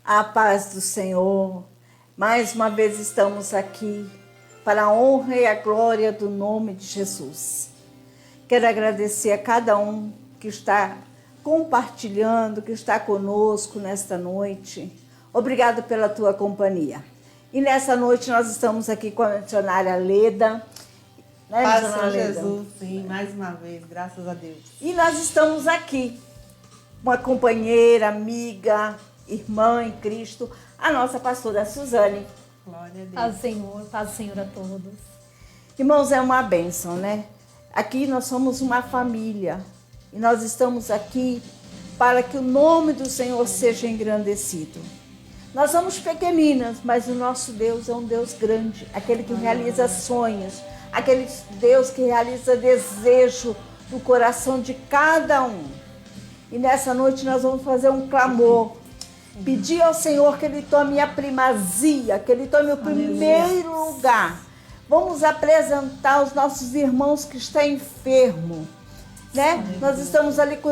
A paz do Senhor. Mais uma vez estamos aqui para a honra e a glória do nome de Jesus. Quero agradecer a cada um que está compartilhando, que está conosco nesta noite. Obrigado pela tua companhia. E nessa noite nós estamos aqui com a missionária Leda. Né, Paz do Senhor Jesus, sim, mais uma vez, graças a Deus. E nós estamos aqui, uma companheira, amiga, irmã em Cristo, a nossa pastora Suzane. Glória a Deus. Paz do Senhor a todos. Irmãos, é uma bênção, né? Aqui nós somos uma família e nós estamos aqui para que o nome do Senhor seja engrandecido. Nós somos pequeninas, mas o nosso Deus é um Deus grande, aquele que realiza sonhos, aquele Deus que realiza desejo do coração de cada um. E nessa noite nós vamos fazer um clamor, pedir ao Senhor que Ele tome a primazia, que Ele tome o primeiro lugar. Vamos apresentar os nossos irmãos que estão enfermos, né? Nós estamos ali com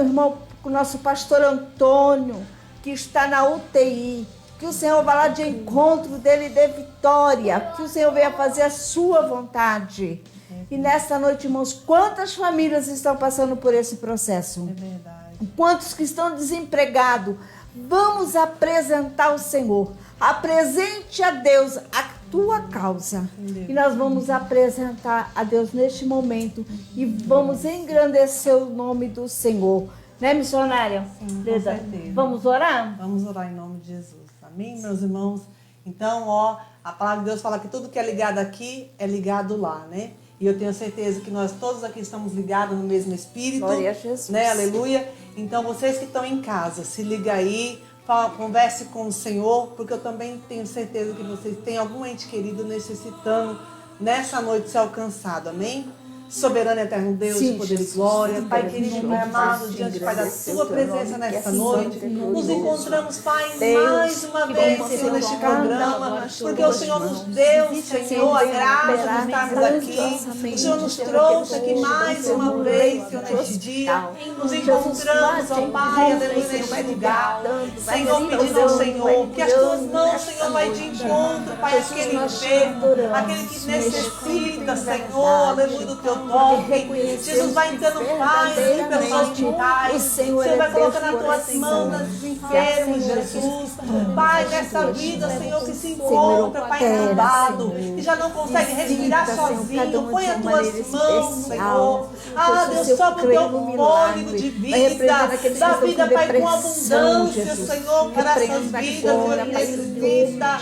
o nosso pastor Antônio, que está na UTI. Que o Senhor vá lá de encontro dele e dê vitória. Que o Senhor venha fazer a sua vontade. E nesta noite, irmãos, quantas famílias estão passando por esse processo? É verdade. Quantos que estão desempregados? Vamos apresentar o Senhor. Apresente a Deus a tua causa. E nós vamos apresentar a Deus neste momento. E vamos engrandecer o nome do Senhor. Né, missionária? Sim, com certeza. Vamos orar? Vamos orar em nome de Jesus. Amém, meus irmãos? Então, a palavra de Deus fala que tudo que é ligado aqui é ligado lá, né? E eu tenho certeza que nós todos aqui estamos ligados no mesmo Espírito. Glória a Jesus. Né? Aleluia. Então, vocês que estão em casa, se liga aí, converse com o Senhor, porque eu também tenho certeza que vocês têm algum ente querido necessitando nessa noite ser alcançado. Amém? Soberano e eterno Deus, de poder e glória, Pai querido, Pai amado, diante, Pai, da Sua presença nesta noite, nos encontramos, Pai, mais uma vez, Senhor, neste programa, porque o Senhor nos deu, Senhor, a graça de estarmos aqui, o Senhor nos trouxe aqui mais uma vez, Senhor, neste dia, nos encontramos, ó Pai, aleluia, neste lugar, Senhor, pedindo ao Senhor, que as Tuas mãos, Senhor, vai de encontro, Pai, aquele enfermo, aquele que necessita, Senhor, aleluia, do Teu toque. Jesus vai entrando paz pelos hospitais. O Senhor vai colocando as tuas mãos nos enfermos, Jesus. Pai, nessa vida, Senhor, que se encontra, Pai, entubado, que já não consegue respirar sozinho. Põe as tuas mãos, Senhor. Ah, Deus, sopra o teu fôlego de vida. Dá vida, Pai, com abundância, Senhor, para essas vidas, Senhor, necessita.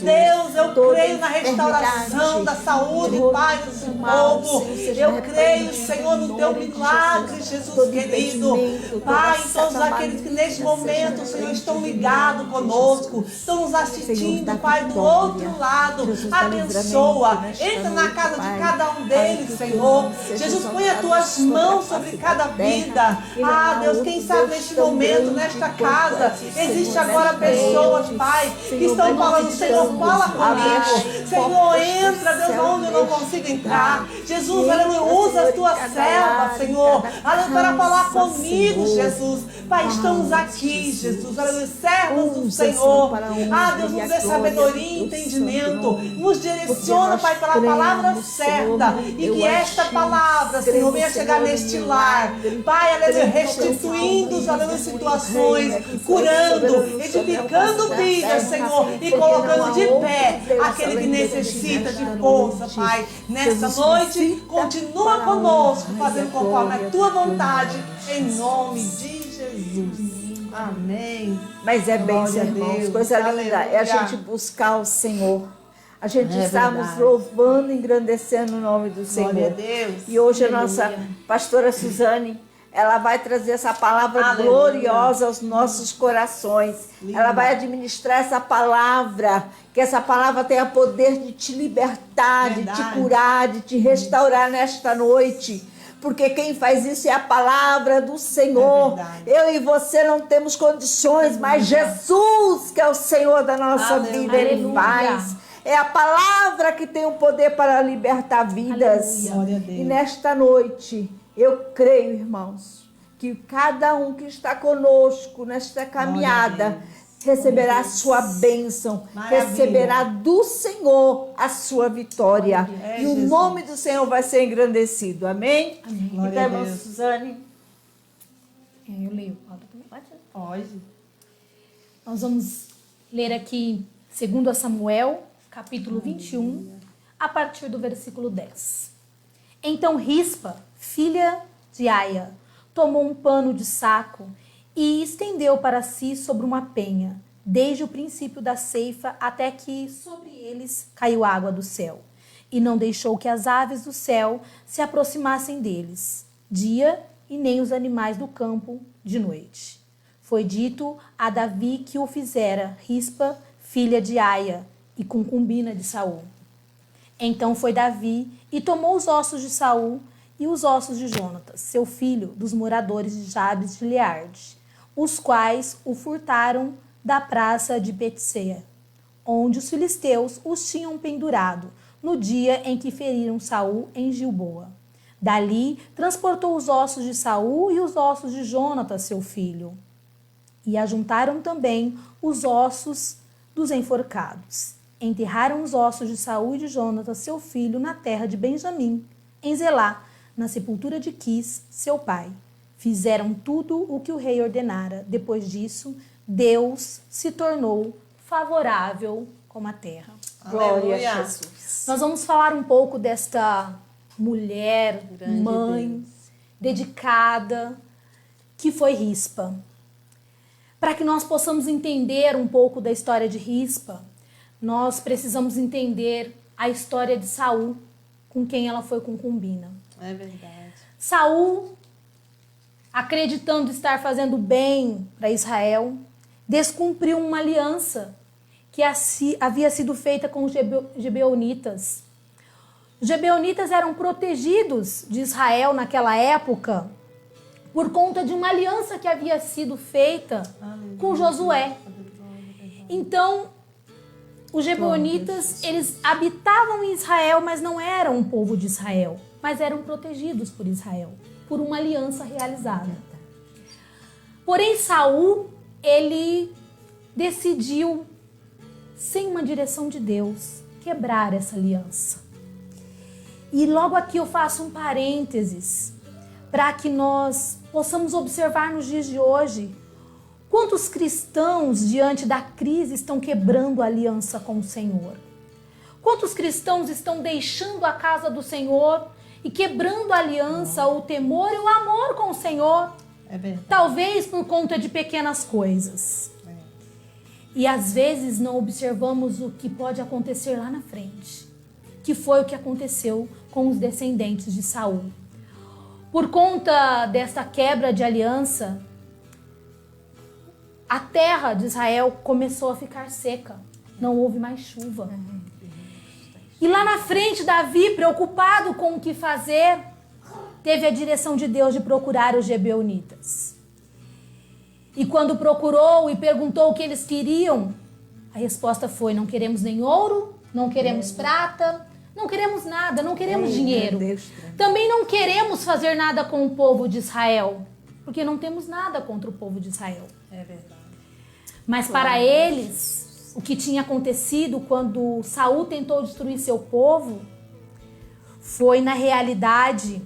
Deus, eu creio na restauração da saúde, Pai, do seu povo. Eu creio, Senhor, no Teu milagre, Jesus querido. Pai, todos aqueles que neste momento, Senhor, estão ligados conosco, estão nos assistindo, Pai, do outro lado. Abençoa, entra na casa de cada um deles, Senhor. Jesus, põe as Tuas mãos sobre cada vida. Ah, Deus, quem sabe neste momento, nesta casa, existe agora pessoas, Pai, que estão falando, Senhor, fala comigo. Senhor, entra, Deus, onde eu não consigo entrar. Jesus, aleluia, usa as Tuas servas, Senhor, aleluia, para falar comigo, Jesus. Pai, estamos aqui, Jesus, aleluia, servos do Senhor. Ah, Deus, nos dê sabedoria e entendimento. Nos direciona, Pai, para a palavra certa. E que esta palavra, Senhor, venha chegar neste lar. Pai, aleluia, restituindo, aleluia, situações, curando, edificando vidas, Senhor, e colocando de pé aquele que necessita de força, Pai. Nesta noite, continua conosco, fazendo conforme a Tua vontade, em nome de Jesus. Amém. Mas é bênção, irmãos, coisa linda, é a gente buscar o Senhor. A gente estarmos louvando e engrandecendo o nome do Senhor. Glória a Deus. E hoje a nossa pastora Suzane, ela vai trazer essa palavra gloriosa aos nossos corações. Lindo. Ela vai administrar essa palavra, que essa palavra tenha poder de te libertar, de te curar, de te restaurar nesta noite. Porque quem faz isso é a palavra do Senhor. Eu e você não temos condições, mas Jesus, que é o Senhor da nossa vida, Ele faz. É a palavra que tem o poder para libertar vidas. E nesta noite, eu creio, irmãos, que cada um que está conosco nesta caminhada receberá a sua bênção, Maravilha. receberá do Senhor a sua vitória. É, E o Jesus. nome do Senhor vai ser engrandecido. Amém? Amém. Glória Então, a irmã Deus. Suzane. Eu leio. Pode? Pode. Nós vamos ler aqui 2 Samuel, capítulo 21, a partir do versículo 10. Então Rispa, filha de Aia, tomou um pano de saco e estendeu para si sobre uma penha, desde o princípio da ceifa até que sobre eles caiu água do céu, e não deixou que as aves do céu se aproximassem deles, dia e nem os animais do campo de noite. Foi dito a Davi que o fizera Rispa, filha de Aia, e concubina de Saul. Então foi Davi e tomou os ossos de Saul e os ossos de Jonatas, seu filho, dos moradores de Jabes de Gileade, os quais o furtaram da praça de Betseia, onde os filisteus os tinham pendurado, no dia em que feriram Saul em Gilboa. Dali transportou os ossos de Saul e os ossos de Jonatas, seu filho. E ajuntaram também os ossos dos enforcados. Enterraram os ossos de Saul e de Jonatas, seu filho, na terra de Benjamim, em Zelá, na sepultura de Quis, seu pai. Fizeram tudo o que o rei ordenara. Depois disso, Deus se tornou favorável como a terra. Glória Aleluia. a Jesus. Nós vamos falar um pouco desta mulher, Grande mãe, Deus. dedicada, que foi Rispa. Para que nós possamos entender um pouco da história de Rispa, nós precisamos entender a história de Saul, com quem ela foi concubina. É verdade. Saul, acreditando estar fazendo bem para Israel, descumpriu uma aliança que havia sido feita com os Gebeonitas. Os Gebeonitas eram protegidos de Israel naquela época por conta de uma aliança que havia sido feita com Josué. Então, os Gebeonitas, eles habitavam em Israel, mas não eram um povo de Israel, mas eram protegidos por Israel, por uma aliança realizada. Porém, Saul, ele decidiu, sem uma direção de Deus, quebrar essa aliança. E logo aqui eu faço um parênteses para que nós possamos observar nos dias de hoje quantos cristãos, diante da crise, estão quebrando a aliança com o Senhor. Quantos cristãos estão deixando a casa do Senhor e quebrando a aliança, o temor e o amor com o Senhor, É verdade. talvez por conta de pequenas coisas. E às vezes não observamos o que pode acontecer lá na frente, que foi o que aconteceu com os descendentes de Saul. Por conta desta quebra de aliança, a terra de Israel começou a ficar seca, não houve mais chuva. E lá na frente, Davi, preocupado com o que fazer, teve a direção de Deus de procurar os Gebeonitas. E quando procurou e perguntou o que eles queriam, a resposta foi: não queremos nem ouro, não queremos prata, não queremos nada, não queremos dinheiro. Também não queremos fazer nada com o povo de Israel, porque não temos nada contra o povo de Israel. É verdade. Mas para eles, o que tinha acontecido quando Saul tentou destruir seu povo foi, na realidade,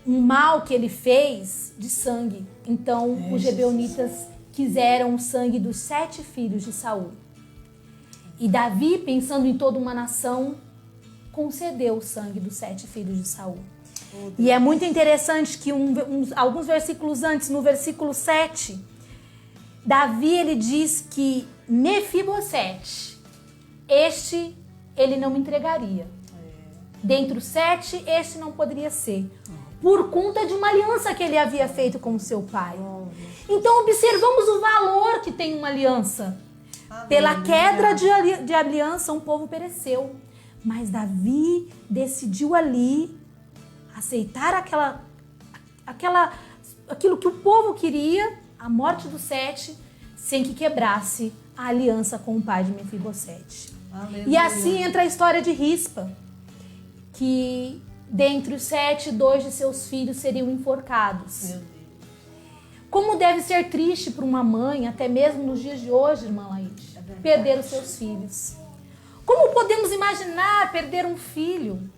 um mal que ele fez de sangue. Então, os Gebeonitas quiseram o sangue dos 7 filhos de Saul. E Davi, pensando em toda uma nação, concedeu o sangue dos 7 filhos de Saul. E é muito interessante que alguns versículos antes, no versículo 7, Davi, ele diz que Mefibosete, este ele não me entregaria. Dentre os 7, este não poderia ser, por conta de uma aliança que ele havia feito com o seu pai. Então observamos o valor que tem uma aliança. Pela quebra de aliança, um povo pereceu. Mas Davi decidiu ali aceitar aquilo que o povo queria, a morte dos 7, sem que quebrasse a aliança com o pai de Mefibosete. E assim entra a história de Rispa, que dentre os 7, 2 de seus filhos seriam enforcados. Como deve ser triste para uma mãe, até mesmo nos dias de hoje, irmã Laís, perder os seus filhos. Como podemos imaginar perder um filho?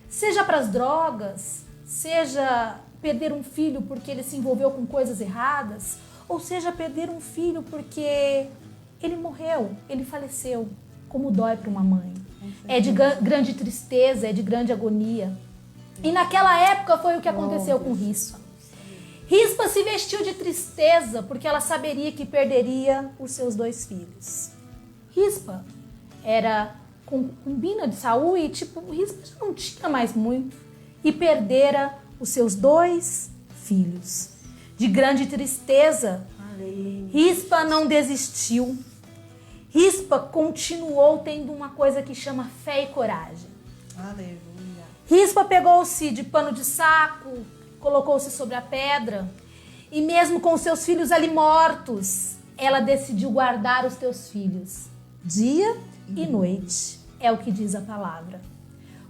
Seja para as drogas, seja perder um filho porque ele se envolveu com coisas erradas, ou seja, perder um filho porque ele morreu, ele faleceu. Como dói para uma mãe. É de grande tristeza, é de grande agonia. E naquela época foi o que aconteceu com Rispa. Rispa se vestiu de tristeza porque ela saberia que perderia os seus 2 filhos. Rispa era concubina de Saul e Rispa já não tinha mais muito e perdera os seus 2 filhos. De grande tristeza, Rispa não desistiu. Rispa continuou tendo uma coisa que chama fé e coragem. Aleluia. Rispa pegou-se de pano de saco, colocou-se sobre a pedra e mesmo com seus filhos ali mortos, ela decidiu guardar os teus filhos dia e noite, é o que diz a palavra.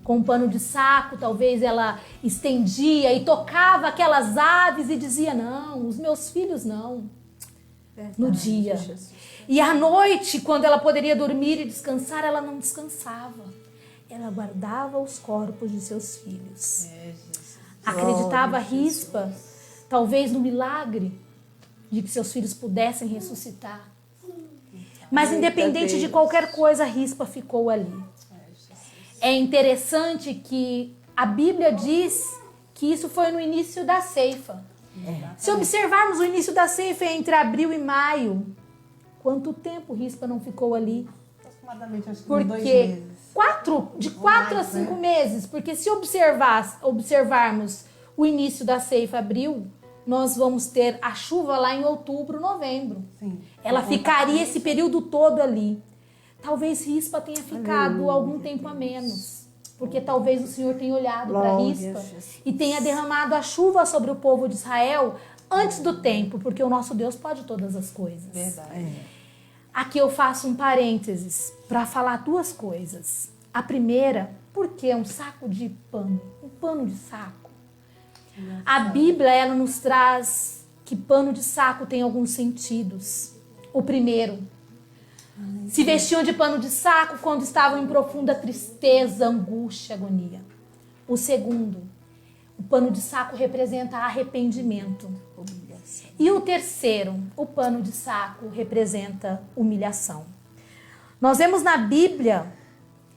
Com um pano de saco, talvez ela estendia e tocava aquelas aves e dizia, não, os meus filhos não. Verdade, no dia. Jesus. E à noite, quando ela poderia dormir e descansar, ela não descansava. Ela guardava os corpos de seus filhos. Acreditava Rispa, talvez no milagre de que seus filhos pudessem ressuscitar. Mas independente de qualquer coisa, Rispa ficou ali. É interessante que a Bíblia diz que isso foi no início da ceifa. Se observarmos o início da ceifa entre abril e maio, quanto tempo Rispa não ficou ali? Aproximadamente, acho que porque 2 meses. De 4 a 5 meses, porque se observarmos o início da ceifa, abril, nós vamos ter a chuva lá em outubro, novembro. Sim. Ela ficaria esse período todo ali. Talvez Rispa tenha ficado algum tempo a menos, porque talvez o Senhor tenha olhado para Rispa e tenha derramado a chuva sobre o povo de Israel antes do tempo, porque o nosso Deus pode todas as coisas. Verdade. Aqui eu faço um parênteses para falar 2 coisas. A primeira, por que um saco de pano? Um pano de saco. A Bíblia, ela nos traz que pano de saco tem alguns sentidos. O primeiro, se vestiam de pano de saco quando estavam em profunda tristeza, angústia, agonia. O segundo, o pano de saco representa arrependimento. E o terceiro, o pano de saco representa humilhação. Nós vemos na Bíblia,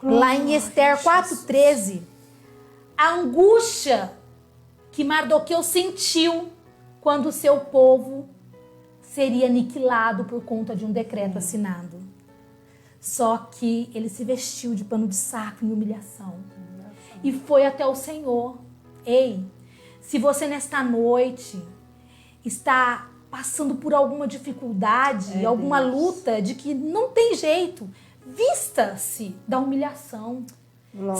lá em Esther 4:13, a angústia que Mardoqueu sentiu quando o seu povo seria aniquilado por conta de um decreto assinado. Só que ele se vestiu de pano de saco em humilhação e foi até o Senhor. Ei, se você nesta noite está passando por alguma dificuldade, alguma luta de que não tem jeito, vista-se da humilhação.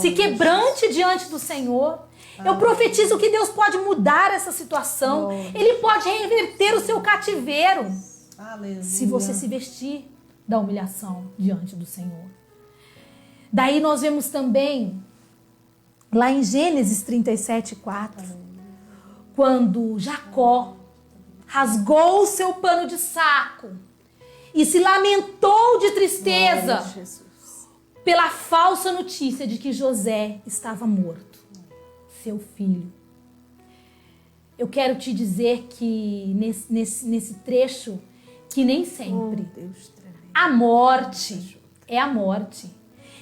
Se quebrante diante do Senhor. Eu profetizo que Deus pode mudar essa situação. Ele pode reverter o seu cativeiro. Aleluia. Se você se vestir da humilhação diante do Senhor. Daí nós vemos também, lá em Gênesis 37:4, quando Jacó rasgou o seu pano de saco e se lamentou de tristeza pela falsa notícia de que José estava morto, seu filho. Eu quero te dizer que nesse trecho, que nem sempre a morte é a morte.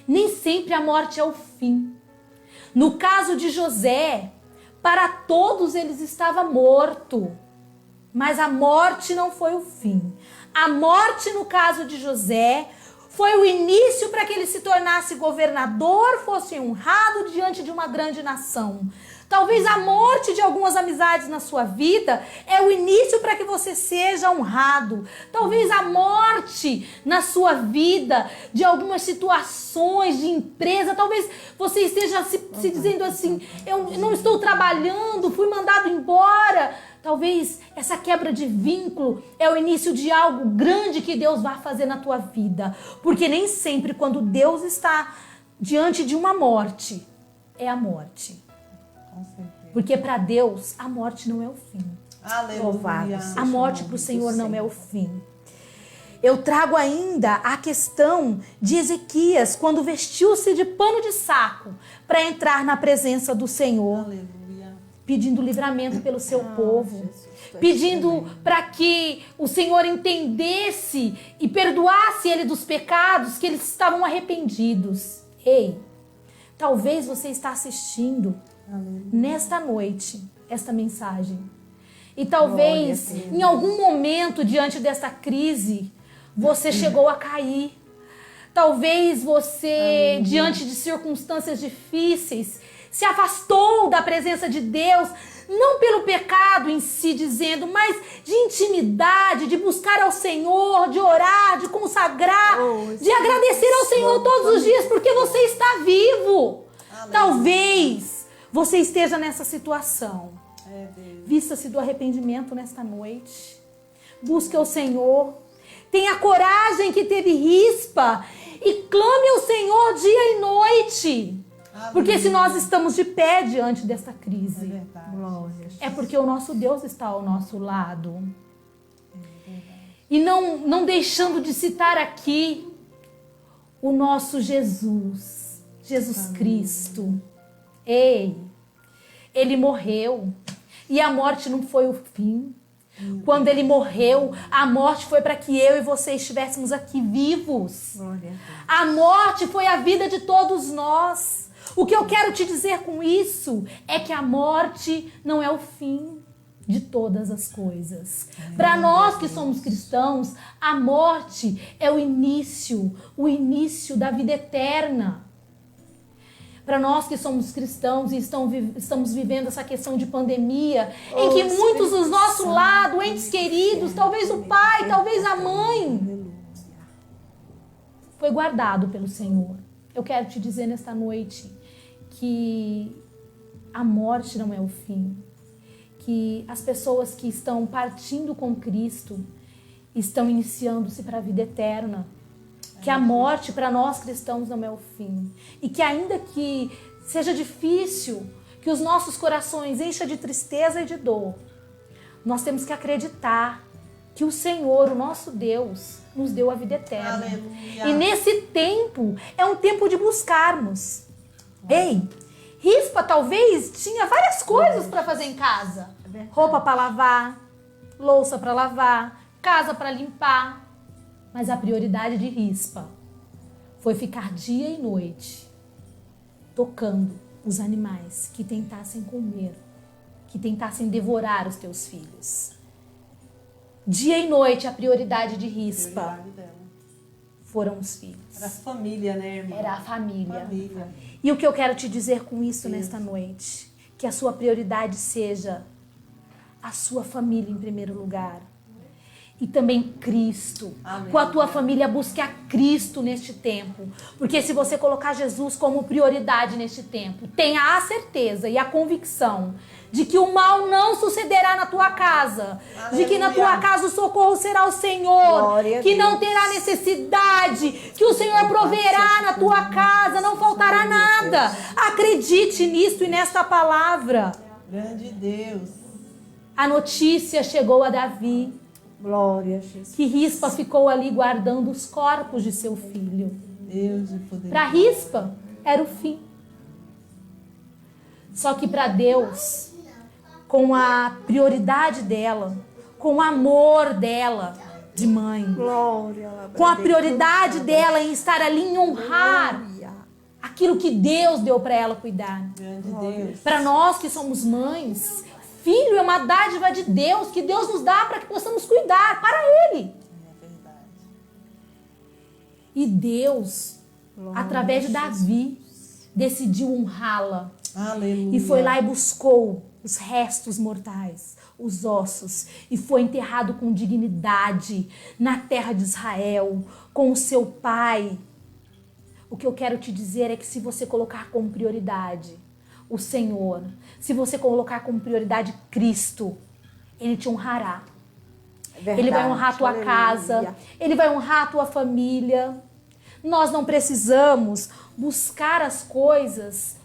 Nem sempre a morte é o fim. No caso de José, para todos eles estava morto. Mas a morte não foi o fim. A morte, no caso de José, foi o início para que ele se tornasse governador, fosse honrado diante de uma grande nação. Talvez a morte de algumas amizades na sua vida é o início para que você seja honrado. Talvez a morte na sua vida de algumas situações de empresa, talvez você esteja se dizendo assim, eu não estou trabalhando, fui mandado embora. Talvez essa quebra de vínculo é o início de algo grande que Deus vai fazer na tua vida. Porque nem sempre quando Deus está diante de uma morte, é a morte. Porque para Deus a morte não é o fim. Louvado Aleluia. seja A o morte nome para o do Senhor não é o fim. Eu trago ainda a questão de Ezequias, quando vestiu-se de pano de saco para entrar na presença do Senhor, Aleluia. pedindo livramento pelo seu povo, Jesus, tu és pedindo tremendo. para que o Senhor entendesse e perdoasse ele dos pecados, que eles estavam arrependidos. Ei, talvez você está assistindo nesta noite esta mensagem. E talvez Glória a Deus. em algum momento diante desta crise você chegou a cair. Talvez você, diante de circunstâncias difíceis, se afastou da presença de Deus, não pelo pecado em si dizendo, mas de intimidade, de buscar ao Senhor, de orar, de consagrar, de agradecer ao Senhor todos os dias, porque você está vivo. Talvez você esteja nessa situação. Vista-se do arrependimento nesta noite. Busque ao Senhor. Tenha a coragem que teve Rispa e clame ao Senhor dia e noite. Porque se nós estamos de pé diante dessa crise, Verdade. Glória. é porque o nosso Deus está ao nosso lado. E não deixando de citar aqui o nosso Jesus Cristo. Ei, ele morreu e a morte não foi o fim. Quando ele morreu, a morte foi para que eu e você estivéssemos aqui vivos. Glória a Deus. A morte foi a vida de todos nós. O que eu quero te dizer com isso é que a morte não é o fim de todas as coisas. Para nós que somos cristãos, a morte é o início da vida eterna. Para nós que somos cristãos e estamos vivendo essa questão de pandemia, em que muitos dos nossos lados, entes queridos, talvez o pai, talvez a mãe, foi guardado pelo Senhor. Eu quero te dizer nesta noite que a morte não é o fim, que as pessoas que estão partindo com Cristo estão iniciando-se para a vida eterna. Que a morte para nós cristãos não é o fim. E que ainda que seja difícil, que os nossos corações enchem de tristeza e de dor, nós temos que acreditar que o Senhor, o nosso Deus, nos deu a vida eterna. Aleluia. E nesse tempo, é um tempo de buscarmos. Ei, Rispa talvez tinha várias coisas para fazer em casa. Roupa para lavar, louça para lavar, casa para limpar. Mas a prioridade de Rispa foi ficar dia e noite tocando os animais que tentassem comer, que tentassem devorar os teus filhos. Dia e noite a prioridade de Rispa Prioridade dela. foram os filhos. Era a família, né, irmã? Era a família. Família. E o que eu quero te dizer com isso nesta noite? Que a sua prioridade seja a sua família em primeiro lugar. E também Cristo. Amém. Com a tua família, busque a Cristo neste tempo. Porque se você colocar Jesus como prioridade neste tempo, tenha a certeza e a convicção de que o mal não sucederá na tua casa. De que na tua casa o socorro será o Senhor. Glória a Que não Deus. terá necessidade. Que o Senhor proverá na tua casa. Não faltará nada. Acredite nisto e nesta palavra. Grande Deus. A notícia chegou a Davi. Glória a Jesus. Que Rispa ficou ali guardando os corpos de seu filho. Deus de poder. Para Rispa era o fim. Só que para Deus, com a prioridade dela, com o amor dela de mãe, Glória. com a prioridade dela em estar ali em honrar aquilo que Deus deu para ela cuidar. Grande Deus. Para nós que somos mães, filho é uma dádiva de Deus, que Deus nos dá para que possamos cuidar para Ele. É verdade. E Deus, através de Davi, decidiu honrá-la. Aleluia. E foi lá e buscou os restos mortais, os ossos, e foi enterrado com dignidade na terra de Israel, com o seu pai. O que eu quero te dizer é que se você colocar como prioridade o Senhor, se você colocar como prioridade Cristo, Ele te honrará. Verdade. Ele vai honrar a tua Aleluia. casa, Ele vai honrar a tua família. Nós não precisamos buscar as coisas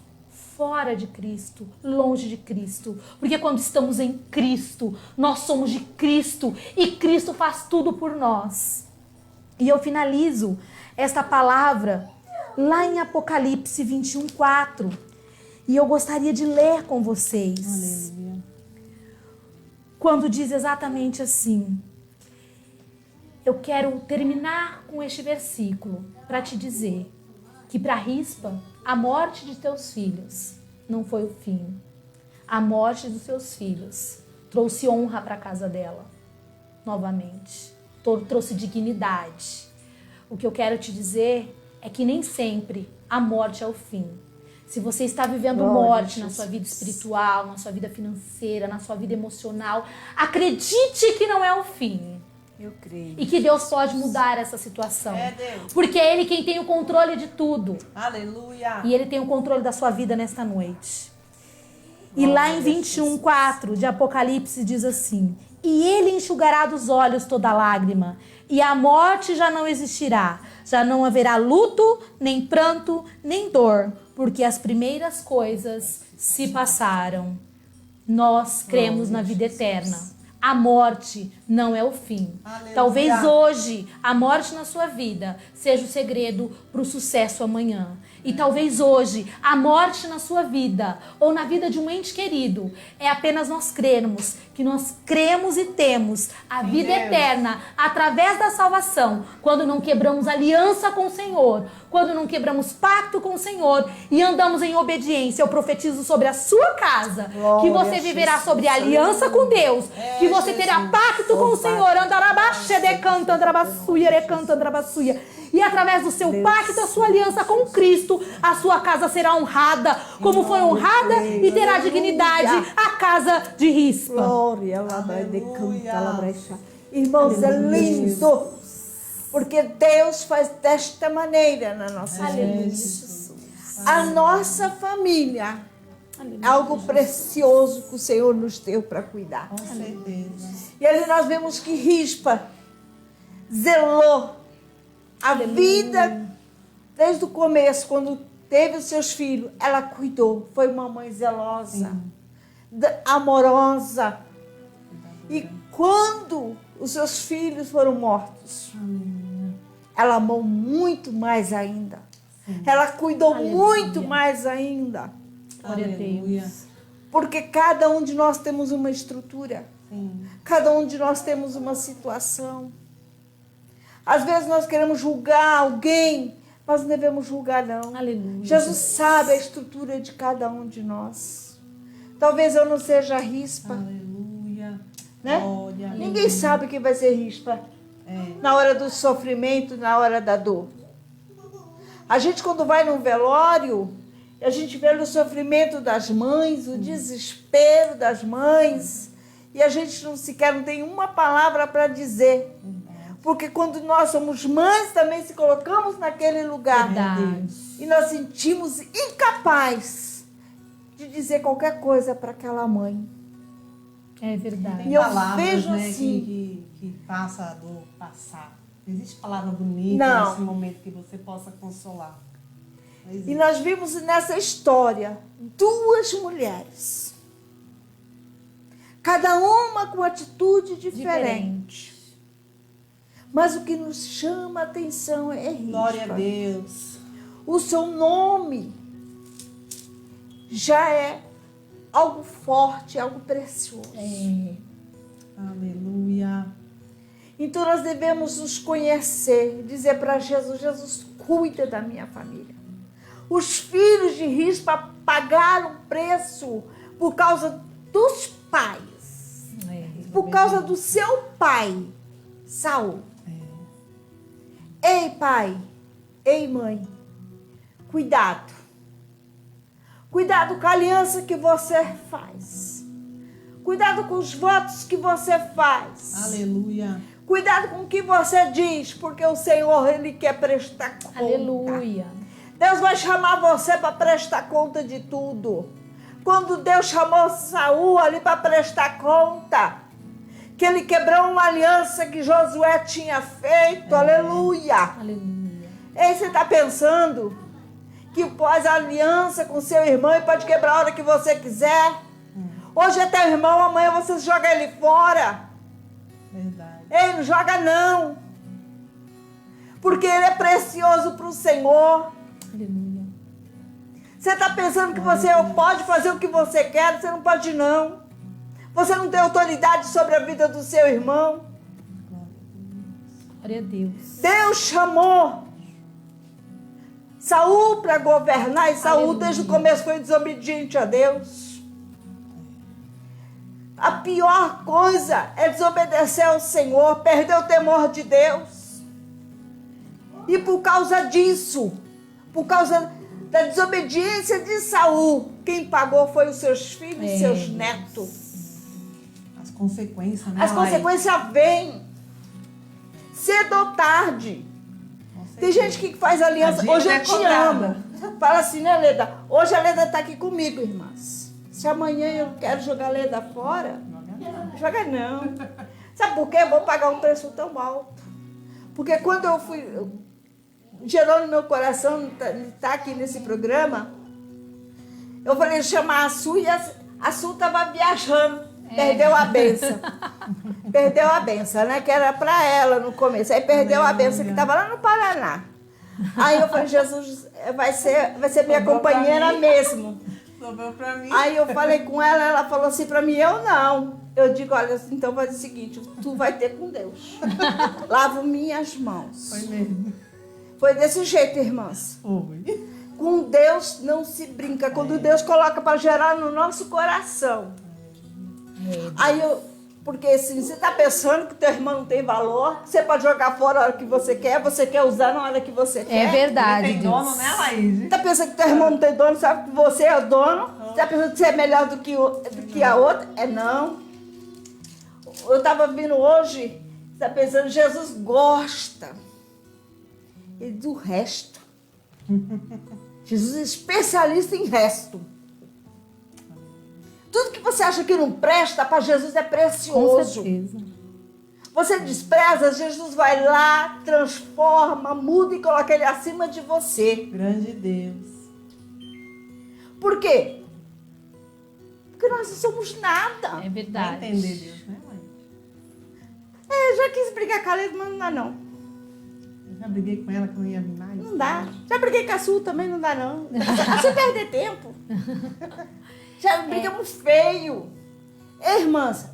fora de Cristo, longe de Cristo. Porque quando estamos em Cristo, nós somos de Cristo e Cristo faz tudo por nós. E eu finalizo esta palavra lá em Apocalipse 21:4. E eu gostaria de ler com vocês. Aleluia. Quando diz exatamente assim. Eu quero terminar com este versículo para te dizer que para Rispa, a morte de teus filhos não foi o fim. A morte dos seus filhos trouxe honra para a casa dela, novamente. Trouxe dignidade. O que eu quero te dizer é que nem sempre a morte é o fim. Se você está vivendo morte na sua vida espiritual, na sua vida financeira, na sua vida emocional, acredite que não é o fim. Eu creio. E que Deus pode mudar essa situação. É Deus. Porque é Ele quem tem o controle de tudo. Aleluia. E Ele tem o controle da sua vida nesta noite. E lá em 21:4 de Apocalipse diz assim: e Ele enxugará dos olhos toda lágrima, e a morte já não existirá. Já não haverá luto, nem pranto, nem dor, porque as primeiras coisas se passaram. Nós cremos na vida eterna. A morte não é o fim. Aleluia. Talvez hoje a morte na sua vida seja o segredo para o sucesso amanhã. E talvez hoje a morte na sua vida ou na vida de um ente querido é apenas nós crermos que nós cremos e temos a vida eterna através da salvação, quando não quebramos aliança com o Senhor, quando não quebramos pacto com o Senhor e andamos em obediência. Eu profetizo sobre a sua casa que você viverá sobre a aliança com Deus, que você terá pacto com o Senhor. Andarabaxe de canta, andarabassuia, recanta, andarabassuia. E através do seu pacto, a sua aliança com Cristo, a sua casa será honrada, como foi honrada e terá dignidade a casa de Rispa. Glória, irmãos, é lindo, porque Deus faz desta maneira na nossa vida. A nossa família é algo precioso que o Senhor nos deu para cuidar. Com certeza. E ali nós vemos que Rispa zelou a vida desde o começo, quando teve os seus filhos, ela cuidou. Foi uma mãe zelosa, amorosa. E quando os seus filhos foram mortos, ela amou muito mais ainda. Ela cuidou muito mais ainda. Glória a Deus. Porque cada um de nós temos uma estrutura. Cada um de nós temos uma situação. Às vezes nós queremos julgar alguém, mas não devemos julgar, não. Aleluia. Jesus sabe a estrutura de cada um de nós. Talvez eu não seja Rispa, Aleluia. né? Glória. Ninguém sabe quem vai ser Rispa na hora do sofrimento, na hora da dor. A gente, quando vai num velório, a gente vê o sofrimento das mães, o desespero das mães, e a gente não tem uma palavra para dizer. Porque quando nós somos mães, também se colocamos naquele lugar. Verdade. E nós sentimos incapaz de dizer qualquer coisa para aquela mãe. É verdade. Tem E eu palavras, vejo né, assim- que faça a dor passar. Não existe palavra bonita Não. nesse momento que você possa consolar. Não existe. E nós vimos nessa história 2 mulheres. Cada uma com atitude diferente. Mas o que nos chama a atenção é Rispa. Glória a Deus. O seu nome já é algo forte, algo precioso. Aleluia. Então nós devemos nos conhecer, dizer para Jesus: Jesus, cuida da minha família. Os filhos de Rispa pagaram preço por causa dos pais, por causa do seu pai, Saul. Ei, pai, ei, mãe, cuidado. Cuidado com a aliança que você faz. Cuidado com os votos que você faz. Aleluia. Cuidado com o que você diz, porque o Senhor, Ele quer prestar conta. Aleluia. Deus vai chamar você para prestar conta de tudo. Quando Deus chamou Saul ali para prestar conta, que ele quebrou uma aliança que Josué tinha feito, aleluia. Aleluia. E aí você está pensando que faz aliança com seu irmão e pode quebrar a hora que você quiser. Hoje é teu irmão, amanhã você joga ele fora. Verdade. Ei, não joga não. Porque ele é precioso para o Senhor. Aleluia. Você está pensando que você pode fazer o que você quer, você não pode não. Você não tem autoridade sobre a vida do seu irmão. Glória a Deus. Deus chamou Saul para governar e Saul Aleluia. desde o começo foi desobediente a Deus. A pior coisa é desobedecer ao Senhor, perder o temor de Deus. E por causa disso, por causa da desobediência de Saul, quem pagou foi os seus filhos e seus netos. As consequências, né? As consequências vêm cedo ou tarde. Tem gente que faz aliança. Hoje eu te amo. Fala assim, né, Leda? Hoje a Leda está aqui comigo, irmãs. Se amanhã eu quero jogar a Leda fora, joga não. Sabe por quê? Eu vou pagar um preço tão alto. Porque quando eu fui... gerou no meu coração tá aqui nesse programa, eu falei chamar a Su e a Su estava viajando. Perdeu a benção. Perdeu a benção, né? Que era para ela no começo. Aí perdeu a benção que estava lá no Paraná. Aí eu falei, Jesus vai ser minha companheira mesmo. Sobrou pra mim. Aí eu falei com ela, ela falou assim pra mim, eu não. Eu digo, olha, então faz o seguinte, tu vai ter com Deus. Lavo minhas mãos. Foi mesmo. Foi desse jeito, irmãs. Foi. Com Deus não se brinca. Quando Deus coloca para gerar no nosso coração. Aí porque assim, você está pensando que teu irmão não tem valor, você pode jogar fora a hora que você quer usar na hora que você quer. É verdade. Tem dono, né, Laís? Você está pensando que teu irmão não tem dono, sabe que você é o dono? Você está pensando que você é melhor do que a outra? É não. Eu estava vindo hoje, você está pensando, Jesus gosta e do resto. Jesus é especialista em resto. Tudo que você acha que não presta, para Jesus é Com precioso. certeza. Você despreza, Jesus vai lá, transforma, muda e coloca ele acima de você. Grande Deus. Por quê? Porque nós não somos nada. É Vai verdade. entender Deus, né, Laís? Já quis brigar com a Leda, mas não dá não. Eu já briguei com ela que não ia vir mais. Não dá. Já briguei com a Sul também, não dá não. Você perder tempo. Já brigamos feio. Irmãs,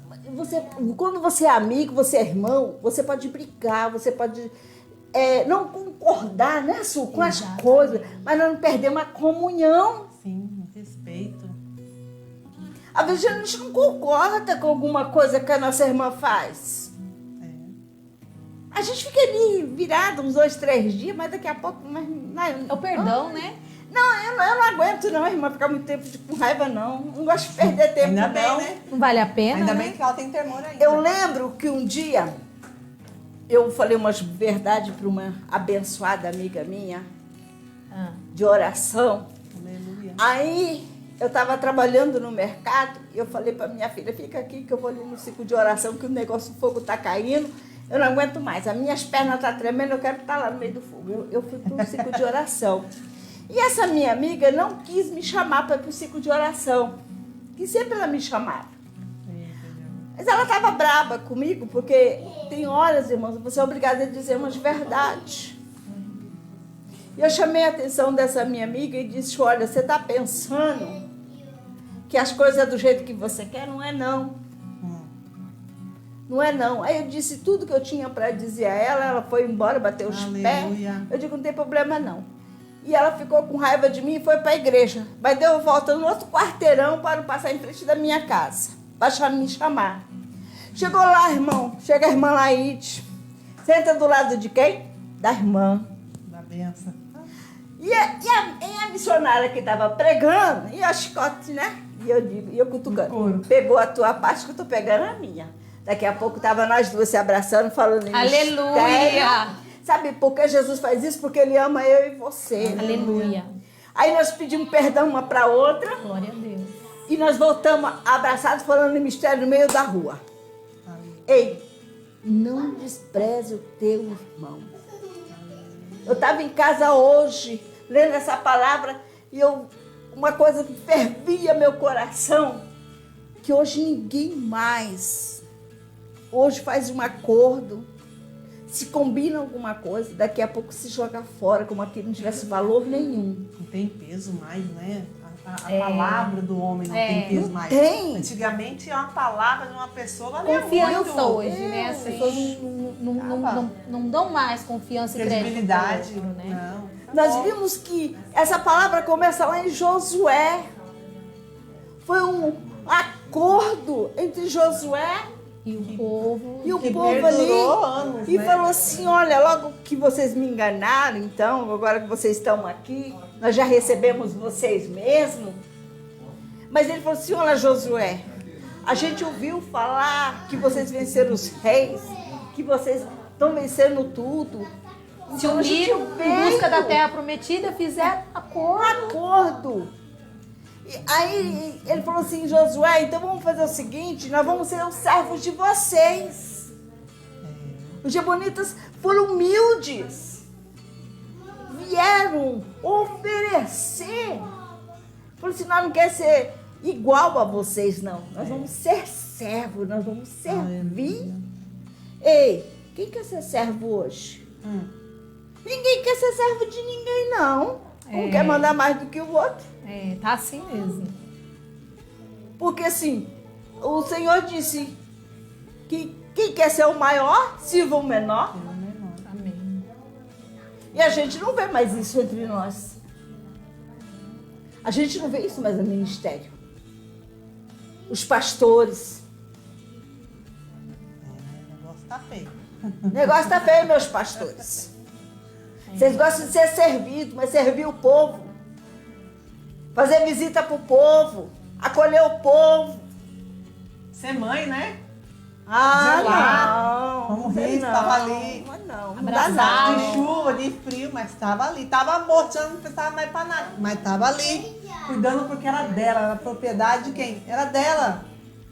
quando você é amigo, você é irmão, você pode brigar, você pode não concordar, né, Su, com as coisas, mas não perder uma comunhão. Sim, respeito. Às vezes a gente não concorda com alguma coisa que a nossa irmã faz. A gente fica ali virado uns 2, 3 dias, mas daqui a pouco... É o perdão, né? Não, eu não aguento não, irmã, ficar muito tempo com raiva, não. Não gosto de perder tempo, Ainda não. bem, né? Não vale a pena, Ainda né? bem que ela tem temor ainda. Eu lembro que um dia eu falei umas verdades para uma abençoada amiga minha, de oração. Aleluia. Aí eu estava trabalhando no mercado e eu falei para minha filha, fica aqui que eu vou ali no ciclo de oração, que o negócio do fogo está caindo, eu não aguento mais, as minhas pernas estão tremendo, eu quero estar lá no meio do fogo. Eu fui para o ciclo de oração. E essa minha amiga não quis me chamar para ir para o ciclo de oração, que sempre ela me chamava. Mas ela estava braba comigo, porque tem horas, irmãos, você é obrigada a dizer umas verdades. E eu chamei a atenção dessa minha amiga e disse, olha, você está pensando que as coisas é do jeito que você quer? Não é não. Não é não. Aí eu disse tudo que eu tinha para dizer a ela, ela foi embora, bateu os pés. Eu digo, não tem problema não. E ela ficou com raiva de mim e foi para a igreja. Mas deu volta no outro quarteirão para não passar em frente da minha casa, para me chamar. Chegou lá, irmão, chega a irmã Laide. Senta do lado de quem? Da irmã. Da benção. E a missionária que estava pregando, e a chicote, né? E eu cutucando. Pegou a tua parte que eu tô pegando a minha. Daqui a pouco tava nós duas se abraçando, falando em Aleluia! mistério. Sabe por que Jesus faz isso? Porque ele ama eu e você. Aleluia. Aí nós pedimos perdão uma para outra. Glória a Deus. E nós voltamos abraçados, falando em mistério no meio da rua. Ei, não despreze o teu irmão. Eu estava em casa hoje, lendo essa palavra, e uma coisa que fervia meu coração, que hoje ninguém mais, hoje faz um acordo, se combina alguma coisa, daqui a pouco se joga fora, como aqui não tivesse valor nenhum. Não tem peso mais, né? A palavra do homem não tem peso mais. Tem. Antigamente, uma palavra de uma pessoa valia Confiança muito. hoje, né? As pessoas não dão mais confiança e crédito Credibilidade. no outro, né? Não. Nós vimos que essa palavra começa lá em Josué. Foi um acordo entre Josué E o povo... e o Que povo perdurou ali. anos, E né? falou assim, olha, logo que vocês me enganaram, então, agora que vocês estão aqui, nós já recebemos vocês mesmo. Mas ele falou assim, olha, Josué, a gente ouviu falar que vocês venceram os reis, que vocês estão vencendo tudo. Se Então, a gente uniram em veio busca da terra prometida, fizeram acordo. E aí ele falou assim, Josué, então vamos fazer o seguinte, nós vamos ser os servos de vocês. Os gibeonitas foram humildes, vieram oferecer. Falou assim, nós não queremos ser igual a vocês, não. Nós vamos ser servos, nós vamos servir. Ei, quem quer ser servo hoje? Ninguém quer ser servo de ninguém, não. Um quer mandar mais do que o outro. tá assim mesmo. Porque assim, o Senhor disse que quem quer ser o maior, sirva o menor. Amém. E a gente não vê mais isso entre nós. A gente não vê isso mais no ministério. Os pastores. O negócio tá feio. O negócio tá feio, meus pastores. Vocês gostam de ser servidos, mas servir o povo. Fazer visita pro povo. Acolher o povo. Ser mãe, né? Ah, não. Vamos rir, estava ali. Mas não, não dá Abraçar, nada. De chuva, de frio, mas estava ali. Estava morto, já não precisava mais para nada. Mas estava ali, cuidando porque era dela. Era propriedade de quem? Era dela,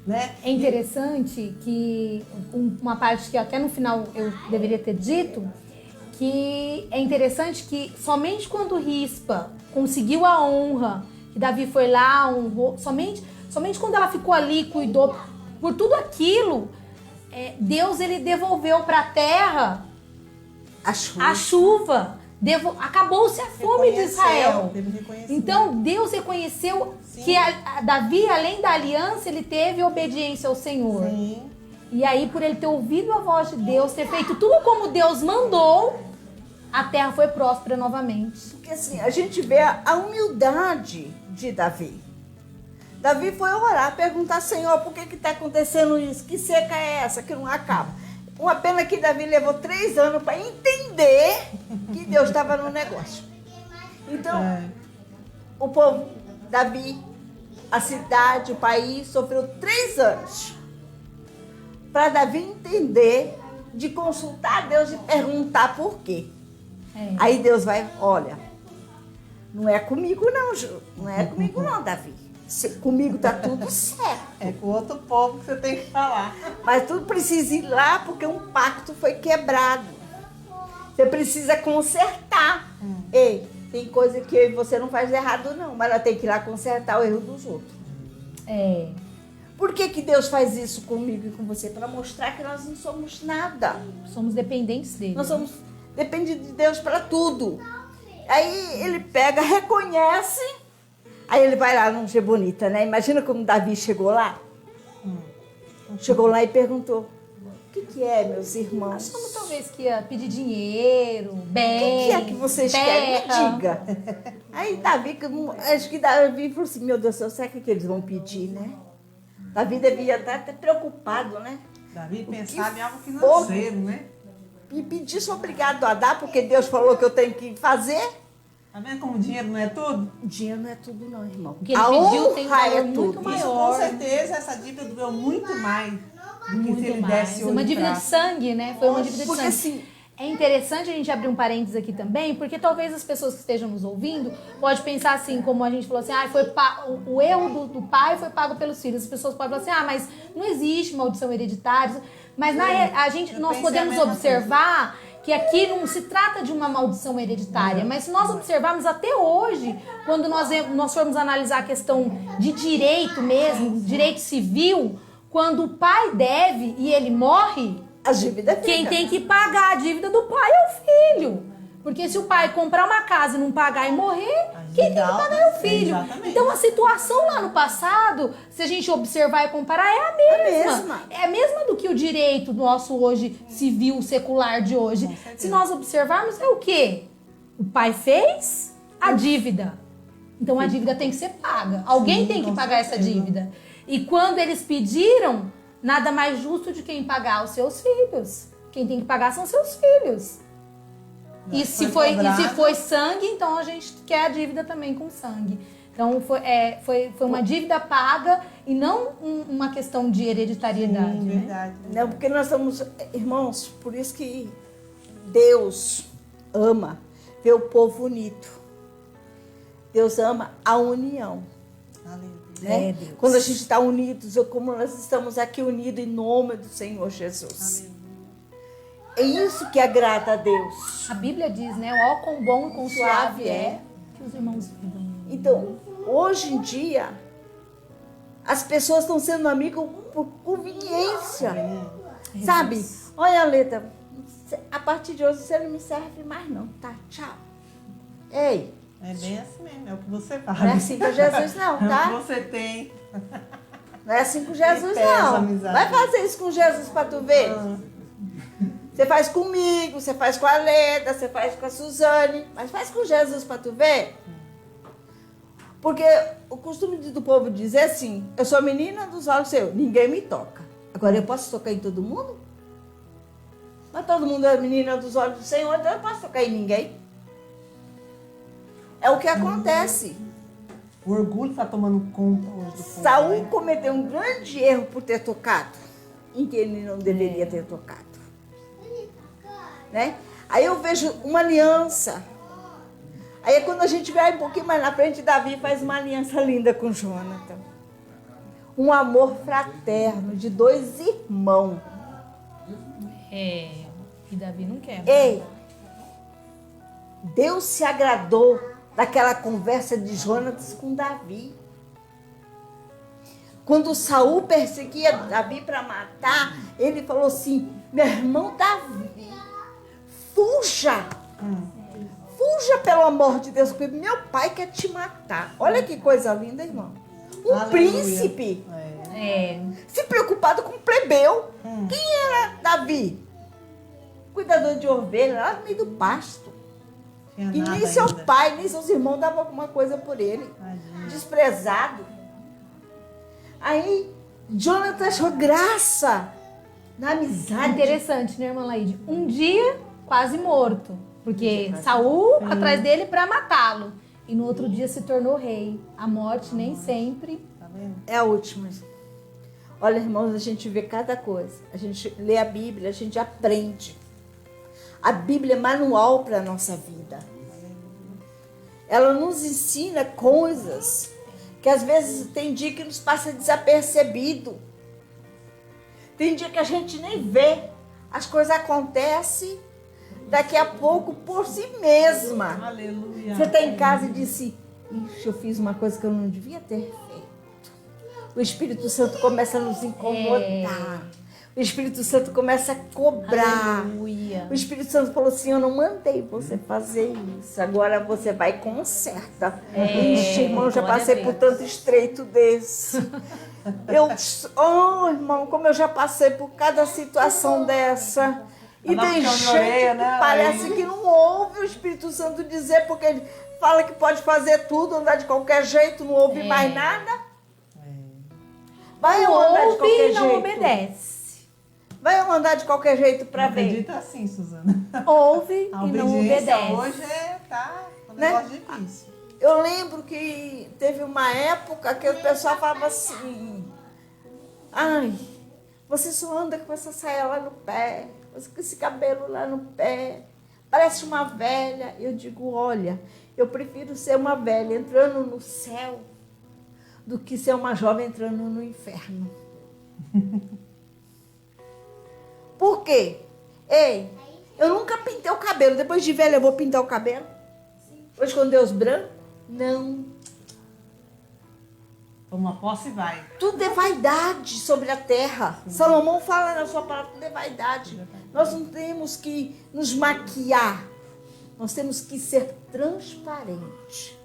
né? É interessante que uma parte que até no final eu deveria ter dito, que é interessante que somente quando Rispa conseguiu a honra, que Davi foi lá, honrou, somente quando ela ficou ali, cuidou por tudo aquilo, Deus ele devolveu para a terra A chuva. a chuva. Acabou-se a fome de Israel. Teve reconhecimento. Então Deus reconheceu Sim. que Davi, além da aliança, ele teve obediência ao Senhor. Sim. E aí, por ele ter ouvido a voz de Deus, ter feito tudo como Deus mandou, a terra foi próspera novamente. Porque assim, a gente vê a humildade de Davi. Davi foi orar, perguntar, Senhor, por que está acontecendo isso? Que seca é essa que não acaba? Uma pena que Davi levou 3 anos para entender que Deus estava no negócio. Então, o povo, Davi, a cidade, o país, sofreu 3 anos para Davi entender, de consultar a Deus e perguntar por quê. Aí Deus vai, olha, não é comigo não, Ju. Não é comigo não, Davi. Comigo tá tudo certo. É com outro povo que você tem que falar. Mas tu precisa ir lá porque um pacto foi quebrado. Você precisa consertar. Ei, tem coisa que eu e você não faz errado não, mas ela tem que ir lá consertar o erro dos outros. Por que Deus faz isso comigo e com você? Para mostrar que nós não somos nada. Somos dependentes dele. Nós somos dependentes de Deus para tudo. Aí ele pega, reconhece, aí ele vai lá no Gibeonita, né? Imagina como Davi chegou lá. Chegou lá e perguntou, o que é, meus irmãos? Achamos talvez que ia pedir dinheiro, O bem, que é que vocês querem? terra. Me diga. Aí Davi, acho que Davi falou assim, meu Deus do céu, será que eles vão pedir, né? Davi devia estar até preocupado, né? Davi pensava em algo for- financeiro, né? E pedir, sou obrigado a dar, porque Deus falou que eu tenho que fazer. Tá vendo como dinheiro não é tudo? Dinheiro não é tudo não, irmão. O que ele A pediu honra tem um valor é muito tudo. maior. Isso com certeza, essa dívida doeu muito mais do que se Muito ele mais. desse Uma ouro e dívida de prata. sangue, né? Foi uma dívida de Porque sangue. assim, É interessante a gente abrir um parênteses aqui também, porque talvez as pessoas que estejam nos ouvindo pode pensar assim, como a gente falou assim, o erro do pai foi pago pelos filhos. As pessoas podem falar assim, mas não existe maldição hereditária. Mas nós podemos pensamento observar que que aqui não se trata de uma maldição hereditária, mas se nós observarmos até hoje, quando nós formos analisar a questão de direito mesmo, direito civil, quando o pai deve e ele morre, A dívida quem fica. tem que pagar a dívida do pai é o filho. Porque se o pai comprar uma casa e não pagar e morrer, quem tem que pagar é o filho. Exatamente. Então a situação lá no passado, se a gente observar e comparar, é a mesma. mesma. É a mesma do que o direito nosso hoje, civil, secular de hoje. Se nós observarmos, é o quê? O pai fez a dívida. Então a dívida tem que ser paga. Alguém tem que pagar essa dívida. E quando eles pediram, nada mais justo de quem pagar os seus filhos. Quem tem que pagar são seus filhos. E se foi sangue, então a gente quer a dívida também com sangue. Então foi uma dívida paga e não uma questão de hereditariedade. Sim, né? verdade. Não, porque nós estamos, irmãos, por isso que Deus ama ver o povo unido. Deus ama a união. Aleluia. Né? Deus. Quando a gente está unidos, ou como nós estamos aqui unidos em nome do Senhor Jesus. Aleluia. É isso que agrada a Deus. A Bíblia diz, né? Ó, quão bom e quão suave é que os irmãos vivam. Então, hoje em dia, as pessoas estão sendo amigas por conveniência. Sabe? Olha, Leta, a partir de hoje você não me serve mais não, tá? Tchau. Ei, É bem assim mesmo, é o que você não é faz. assim com Jesus não, É o que tá? você tem. Não é assim com Jesus pesa a não. amizade. Vai fazer isso com Jesus pra tu ver. Você faz comigo, você faz com a Leda, você faz com a Suzane, mas faz com Jesus pra tu ver. Porque o costume do povo dizer assim, eu sou menina dos olhos seus, ninguém me toca. Agora eu posso tocar em todo mundo? Mas todo mundo é menina dos olhos do Senhor, então eu não posso tocar em ninguém. É o que acontece. O orgulho está tomando conta hoje do povo. Saul né? cometeu um grande erro por ter tocado em que ele não deveria ter tocado. Né? Aí eu vejo uma aliança. Aí quando a gente vai um pouquinho mais na frente, Davi faz uma aliança linda com Jonathan. Um amor fraterno de dois irmãos. É, e Davi não quer. Ei, Deus se agradou daquela conversa de Jonatas com Davi. Quando Saul perseguia Davi para matar, ele falou assim, meu irmão Davi, fuja! Fuja pelo amor de Deus, porque meu pai quer te matar. Olha que coisa linda, irmão. Um Aleluia. príncipe É, se preocupado com um plebeu. Quem era Davi? Cuidador de ovelha lá no meio do pasto. Tinha E nada nem seu ainda. pai, nem seus irmãos davam alguma coisa por ele. Tadinho. Desprezado. Aí, Jonathan achou graça na amizade. interessante, né, irmã Laíde? Um dia, quase morto. Porque Saul atrás dele para matá-lo. E no outro dia se tornou rei. A morte nem sempre. Tá vendo? É a última. Olha, irmãos, a gente vê cada coisa. A gente lê a Bíblia, a gente aprende. A Bíblia é manual para a nossa vida. Ela nos ensina coisas que às vezes tem dia que nos passa desapercebido. Tem dia que a gente nem vê. As coisas acontecem daqui a pouco por si mesma. Aleluia. Você está em casa e disse, ixi, eu fiz uma coisa que eu não devia ter feito. O Espírito Santo começa a nos incomodar. O Espírito Santo começa a cobrar. Aleluia. O Espírito Santo falou assim, eu não mandei você fazer isso. Agora você vai e conserta. Ixi, irmão, eu já glória a passei por Deus. tanto estreito desse. Irmão, como eu já passei por cada situação dessa. E Dá tem puxão gente de orelha, né? que parece que não ouve o Espírito Santo dizer, porque ele fala que pode fazer tudo, andar de qualquer jeito, não ouve mais nada. Vai eu andar de Ouve qualquer e não jeito. obedece. Vai eu andar de qualquer jeito pra ver. Acredita assim, Suzana. Ouve A e não obediência obedece. hoje tá um Né? negócio difícil. Eu lembro que teve uma época que o pessoal falava assim, ai, você só anda com essa saia lá no pé, você com esse cabelo lá no pé, parece uma velha. Eu digo, olha, eu prefiro ser uma velha entrando no céu do que ser uma jovem entrando no inferno. Por quê? Ei, Eu nunca pintei o cabelo. Depois de velha, eu vou pintar o cabelo? Vou esconder os brancos? Não. Toma posse e vai. Tudo é vaidade sobre a terra. Salomão fala na sua palavra, tudo é vaidade. Nós não temos que nos maquiar. Nós temos que ser transparente.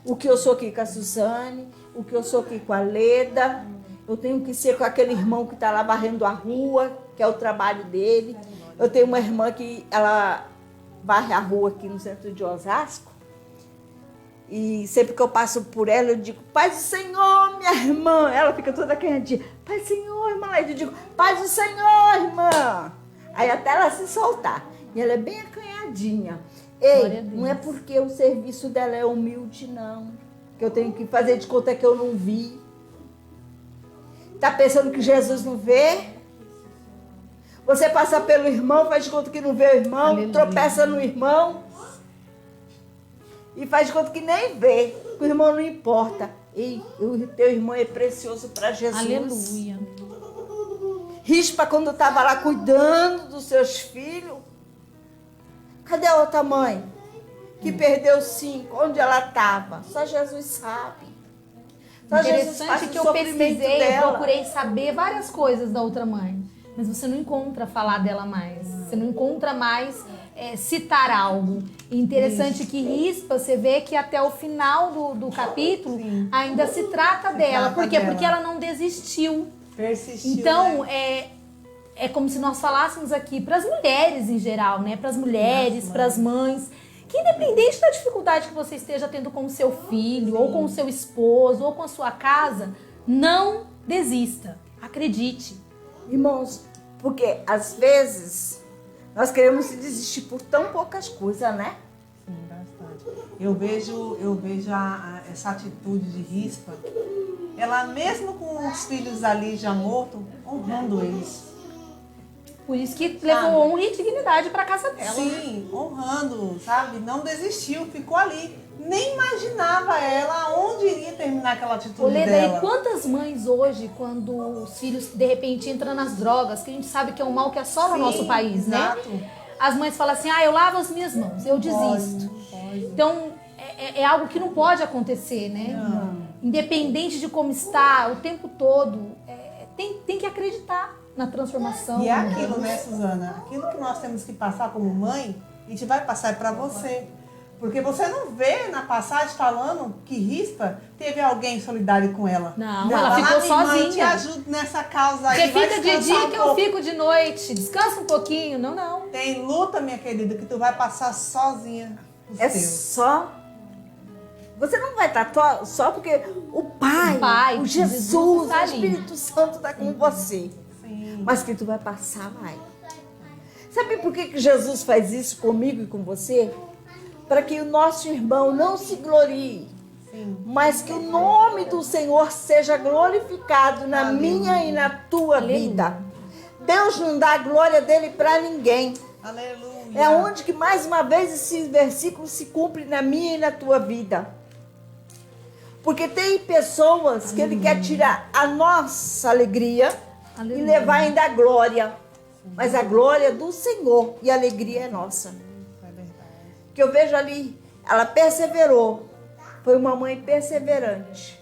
O que eu sou aqui com a Suzane, o que eu sou aqui com a Leda, eu tenho que ser com aquele irmão que está lá varrendo a rua, que é o trabalho dele. Eu tenho uma irmã que ela varre a rua aqui no centro de Osasco. E sempre que eu passo por ela, eu digo, Paz do Senhor, minha irmã. Ela fica toda quentinha. Paz do Senhor, irmã. Aí eu digo, Paz do Senhor, irmã. Aí até ela se soltar. E ela é bem acanhadinha. Ei, não é porque o serviço dela é humilde, não. Que eu tenho que fazer de conta que eu não vi. Tá pensando que Jesus não vê? Você passa pelo irmão, faz de conta que não vê o irmão, aleluia, tropeça no irmão. E faz de conta que nem vê. O irmão não importa. E o teu irmão é precioso para Jesus. Aleluia. Rispa, quando estava lá cuidando dos seus filhos. Cadê a outra mãe? Que perdeu 5. Onde ela estava? Só Jesus sabe. Só interessante que eu pesquisei, eu procurei saber várias coisas da outra mãe. Mas você não encontra falar dela mais. Você não encontra mais citar algo. E interessante que Rispa, você vê que até o final do capítulo, sim, ainda se trata dela. Por quê? Porque ela não desistiu. Persistiu. Então, é como se nós falássemos aqui para as mulheres em geral, né? Para as mulheres, para as mães, que independente da dificuldade que você esteja tendo com o seu filho, sim, ou com o seu esposo, ou com a sua casa, não desista. Acredite. Irmãos, porque às vezes nós queremos desistir por tão poucas coisas, né? Sim, bastante. Eu vejo essa atitude de Rispa, ela mesmo com os filhos ali já mortos, honrando eles. Por isso que levou honra e dignidade para casa dela. Sim, honrando, sabe? Não desistiu, ficou ali. Nem imaginava ela onde iria terminar aquela atitude dela. E quantas mães hoje, quando os filhos de repente entram nas drogas, que a gente sabe que é um mal que assola o nosso país, exato, né? As mães falam assim, eu lavo as minhas mãos, eu desisto. Pode. Então, é algo que não pode acontecer, né? Não. Independente de como está, o tempo todo, tem que acreditar na transformação. E é aquilo, né, Suzana? Aquilo que nós temos que passar como mãe, a gente vai passar para você. Porque você não vê na passagem falando que Rispa teve alguém solidário com ela. Não, ela ficou sozinha. Mãe, te ajuda nessa causa aí. Você fica de dia que eu fico de noite. Descansa um pouquinho. Não. Tem luta, minha querida, que tu vai passar sozinha. Só... Você não vai estar só porque o Pai, o Jesus, o Espírito Santo está com você. Sim. Mas que tu vai passar, vai. Sabe por que Jesus faz isso comigo e com você? Para que o nosso irmão não se glorie, sim, mas que o nome do Senhor seja glorificado na minha e na tua vida. Deus não dá a glória dele para ninguém. Aleluia. É onde que mais uma vez esse versículo se cumpre na minha e na tua vida. Porque tem pessoas que ele quer tirar a nossa alegria, aleluia, e levar ainda a glória. Mas a glória é do Senhor e a alegria é nossa. Que eu vejo ali, ela perseverou. Foi uma mãe perseverante.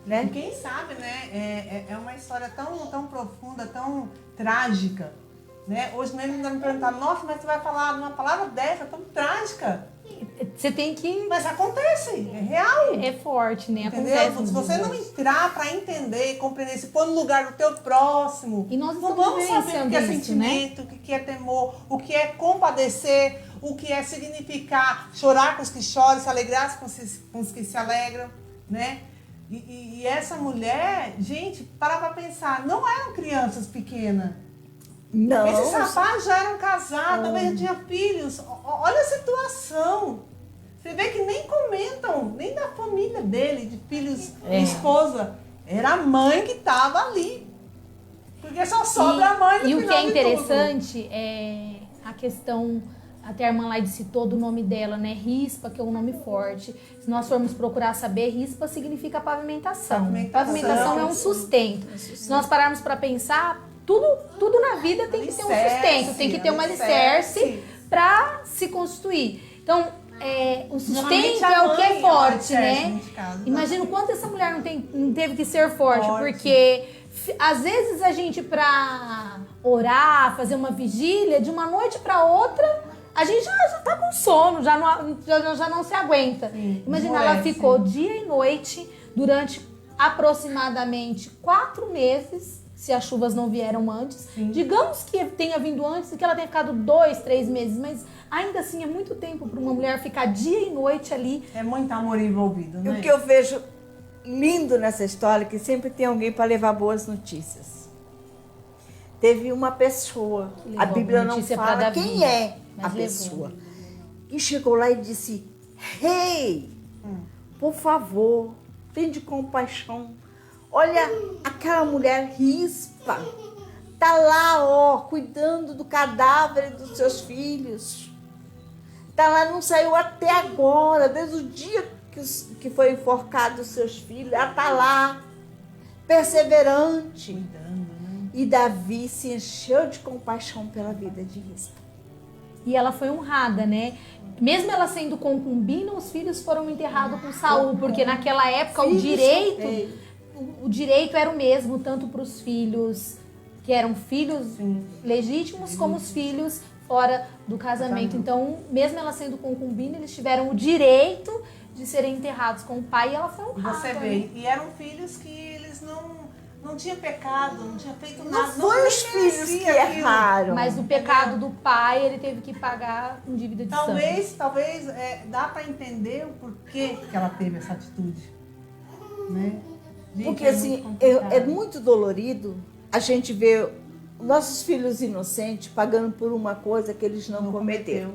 Né? E quem sabe, né? É uma história tão profunda, tão trágica. Né? Hoje mesmo me perguntaram, nossa, mas você vai falar uma palavra dessa, tão trágica. Você tem que... Mas acontece, é real. É forte, né? Entendeu? Acontece. Se você não entrar para entender, compreender, se pôr no lugar do teu próximo, e nós não vamos saber o que é sentimento, né? O que é temor, o que é compadecer, o que é significar chorar com os que choram, se alegrar com os que se alegram, né? E essa mulher, gente, para pensar, não eram crianças pequenas. Não. Esses rapazes já eram casados, talvez já tinham filhos. Olha a situação. Você vê que nem comentam, nem da família dele, de filhos, esposa. Era a mãe que estava ali. Porque só sobra a mãe no final. E o que é interessante é a questão, até a irmã Laide citou do nome dela, né? Rispa, que é um nome forte. Se nós formos procurar saber, rispa significa pavimentação. Pavimentação é um sustento. Se nós pararmos para pensar, tudo na vida tem que ter um sustento, tem que ter um alicerce para se constituir. Então, o sustento é o que é forte, né? Imagina o quanto essa mulher não teve que ser forte, porque às vezes a gente, para orar, fazer uma vigília, de uma noite para outra, a gente já tá com sono, já não se aguenta. Sim, imagina, ela ficou dia e noite durante aproximadamente 4 meses, se as chuvas não vieram antes. Sim. Digamos que tenha vindo antes e que ela tenha ficado 2, 3 meses, mas ainda assim é muito tempo para uma mulher ficar dia e noite ali. É muito amor envolvido, né? E o que eu vejo lindo nessa história é que sempre tem alguém para levar boas notícias. Teve uma pessoa, a Bíblia não fala quem é a pessoa, que chegou lá e disse: "Rei, por favor, tende compaixão. Olha, aquela mulher Rispa tá lá, ó, cuidando do cadáver dos seus filhos. Tá lá, não saiu até agora, desde o dia que foi enforcado os seus filhos. Ela tá lá, perseverante." Cuidando, né? E Davi se encheu de compaixão pela vida de Rispa. E ela foi honrada, né? Mesmo ela sendo concubina, os filhos foram enterrados com Saul, porque naquela época o direito era o mesmo, tanto para os filhos que eram filhos legítimos, como os filhos fora do casamento. Então, mesmo ela sendo concubina, eles tiveram o direito de serem enterrados com o pai, e ela foi honrada. Você vê, e eram filhos que eles não tinham pecado, não tinham feito nada. Não foi os filhos que erraram. Mas o pecado do pai, ele teve que pagar com dívida de sangue. Talvez dá para entender o porquê que ela teve essa atitude, né? Gente, porque assim, é muito dolorido a gente ver nossos filhos inocentes pagando por uma coisa que eles não cometeram.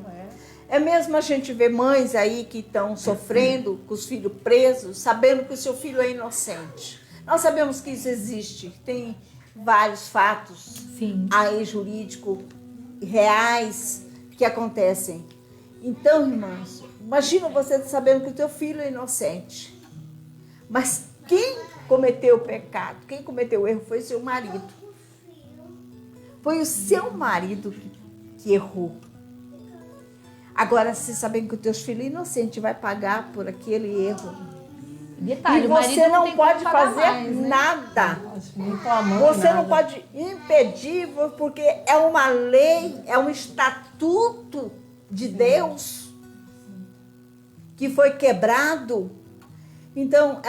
É mesmo a gente ver mães aí que estão sofrendo com os filhos presos, sabendo que o seu filho é inocente. Nós sabemos que isso existe, tem vários fatos aí jurídicos reais que acontecem. Então, irmãos, imagina você sabendo que o teu filho é inocente. Mas quem cometeu o pecado, quem cometeu o erro foi seu marido. Foi o seu marido que errou. Agora, se sabendo que o teu filho é inocente vai pagar por aquele erro. Detalhe, e você não pode fazer mais, né? nada. Você não pode impedir, porque é uma lei, é um estatuto de Deus que foi quebrado. Então,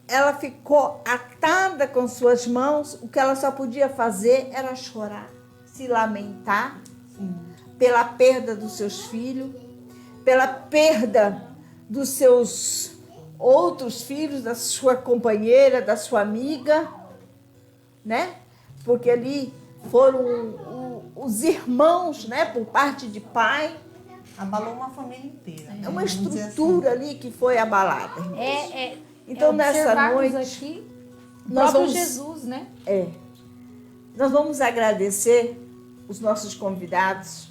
ela ficou atada com suas mãos. O que ela só podia fazer era chorar, se lamentar pela perda dos seus filhos, pela perda dos seus outros filhos, da sua companheira, da sua amiga, né? Porque ali foram os irmãos, né? Por parte de pai. Abalou uma família inteira. É uma estrutura ali que foi abalada. Então, nessa noite, aqui, nós vamos Jesus, né? Nós vamos agradecer os nossos convidados.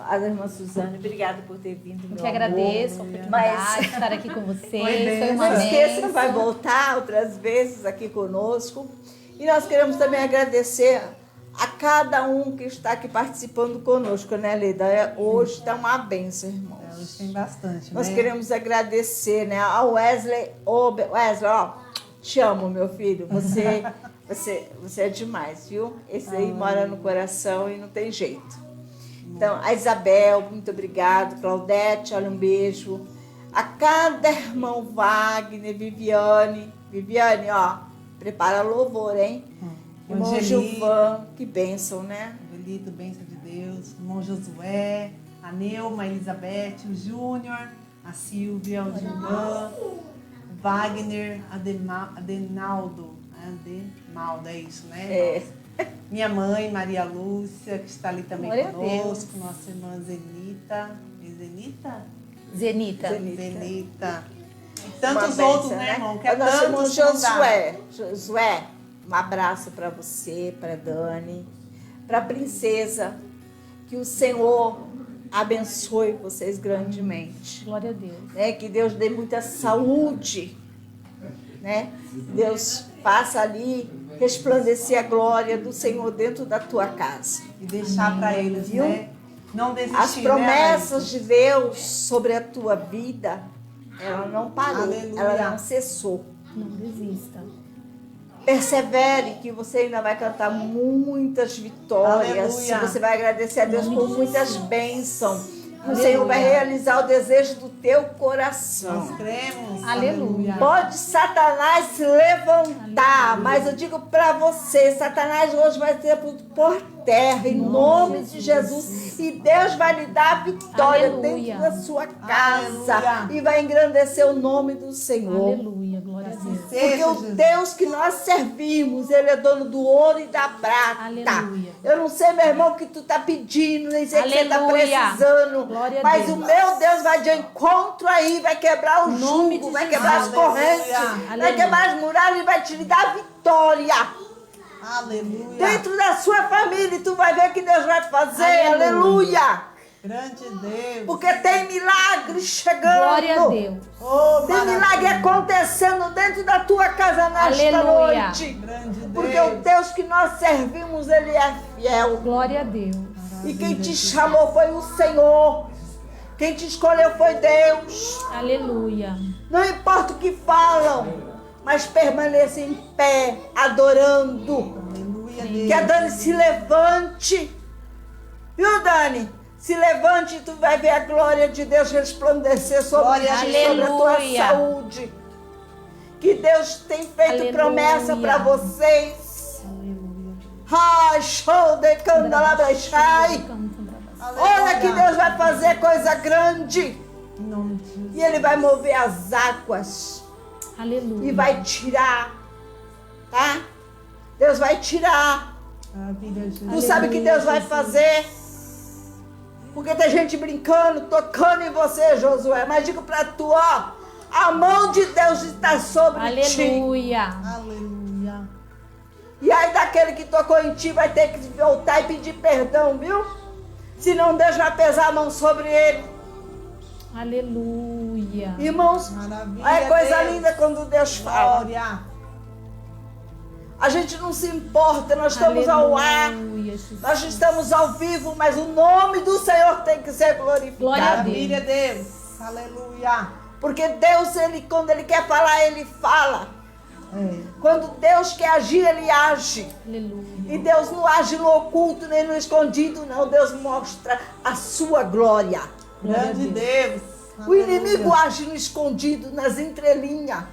A irmã Suzane, obrigada por ter vindo, meu amor. Eu que agradeço a oportunidade de estar aqui com vocês. Foi uma não esqueça que vai voltar outras vezes aqui conosco. E nós queremos também agradecer a cada um que está aqui participando conosco, né, Leda? Hoje está uma bênção, irmãos. Hoje tem bastante, Nós queremos agradecer, né, ao Wesley. Wesley, ó, te amo, meu filho. Você é demais, viu? Esse aí mora no coração e não tem jeito. Então, a Isabel, muito obrigado. Claudete, olha, um beijo. A cada irmão Wagner, Viviane, ó, prepara louvor, hein? Irmão Gilvan, que bênção, né? Angelito, bênção de Deus. Irmão Josué, a Neuma, a Elizabeth, o Júnior, a Silvia, o Gilvan, Wagner, Adenaldo, é isso, né? Minha mãe, Maria Lúcia, que está ali também conosco, nossa irmã Zenita. Zenita. E tantos outros, né, irmão? Que nosso irmão Josué, um abraço para você, para Dani, para a princesa. Que o Senhor abençoe vocês grandemente. Glória a Deus. Que Deus dê muita saúde né? Deus faça ali resplandecer a glória do Senhor dentro da tua casa. E deixar para eles, Viu? né? Não desistir, As promessas de Deus sobre a tua vida, ela não parou, Aleluia. ela não cessou. Não desista. Persevere que você ainda vai cantar muitas vitórias. Aleluia. Você vai agradecer a Deus por muitas bênçãos. O Aleluia. Senhor vai realizar o desejo do teu coração. Nós cremos. Aleluia. Pode Satanás se levantar, mas eu digo para você, Satanás hoje vai ser por terra, em nome de Jesus. E Deus vai lhe dar vitória Aleluia. dentro da sua casa. Aleluia. E vai engrandecer o nome do Senhor. Aleluia. Glória a Deus. Porque o Deus que nós servimos, Ele é dono do ouro e da prata. Aleluia. Eu não sei, meu irmão, o que tu tá pedindo, nem sei o que você tá Aleluia. precisando. Glória a Mas Deus. o meu Deus vai de encontro aí, vai quebrar o nome jugo, de vai Jesus. quebrar as correntes, Aleluia. vai quebrar as muralhas e vai te dar vitória. Aleluia. Dentro da sua família, e tu vai ver que Deus vai fazer. Aleluia. Aleluia. Grande Deus. Porque tem milagre chegando. Glória a Deus. Oh, Tem milagre acontecendo dentro da tua casa nesta Aleluia. noite. Grande Deus. Porque o Deus que nós servimos, Ele é fiel. Glória a Deus. E quem te chamou foi o Senhor. Quem te escolheu foi Deus. Aleluia. Não importa o que falam, mas permaneça em pé, adorando. Aleluia, Que a Dani se levante. Viu, Dani? Se levante e tu vai ver a glória de Deus resplandecer sobre Glória a ti, Deus. sobre a tua Aleluia. saúde. Que Deus tem feito Aleluia. promessa para vocês. Aleluia. Ai, show de candalabrachai. Olha que Deus vai fazer coisa grande. Em nome de Jesus. E Ele vai mover as águas. Aleluia. E vai tirar. Tá? Deus vai tirar. Maravilha, Jesus. Tu sabe o que Deus vai fazer? Porque tem gente brincando, tocando em você, Josué. Mas digo pra tu, ó. A mão de Deus está sobre ti. Aleluia. Aleluia. E aí daquele que tocou em ti vai ter que voltar e pedir perdão, viu? Senão Deus vai pesar a mão sobre ele. Aleluia. Irmãos, Maravilha, é coisa Deus. linda quando Deus fala. Glória. A gente não se importa, nós estamos ao ar. Aleluia, Jesus. Nós estamos ao vivo, mas o nome do Senhor tem que ser glorificado. Glória a Deus. Maravilha, Deus. Aleluia. Porque Deus, quando Ele quer falar, Ele fala. É. Quando Deus quer agir, Ele age. Aleluia. E Deus não age no oculto, nem no escondido, não. Deus mostra a sua glória. Glória a Grande Deus. Deus. O inimigo age no escondido, nas entrelinhas.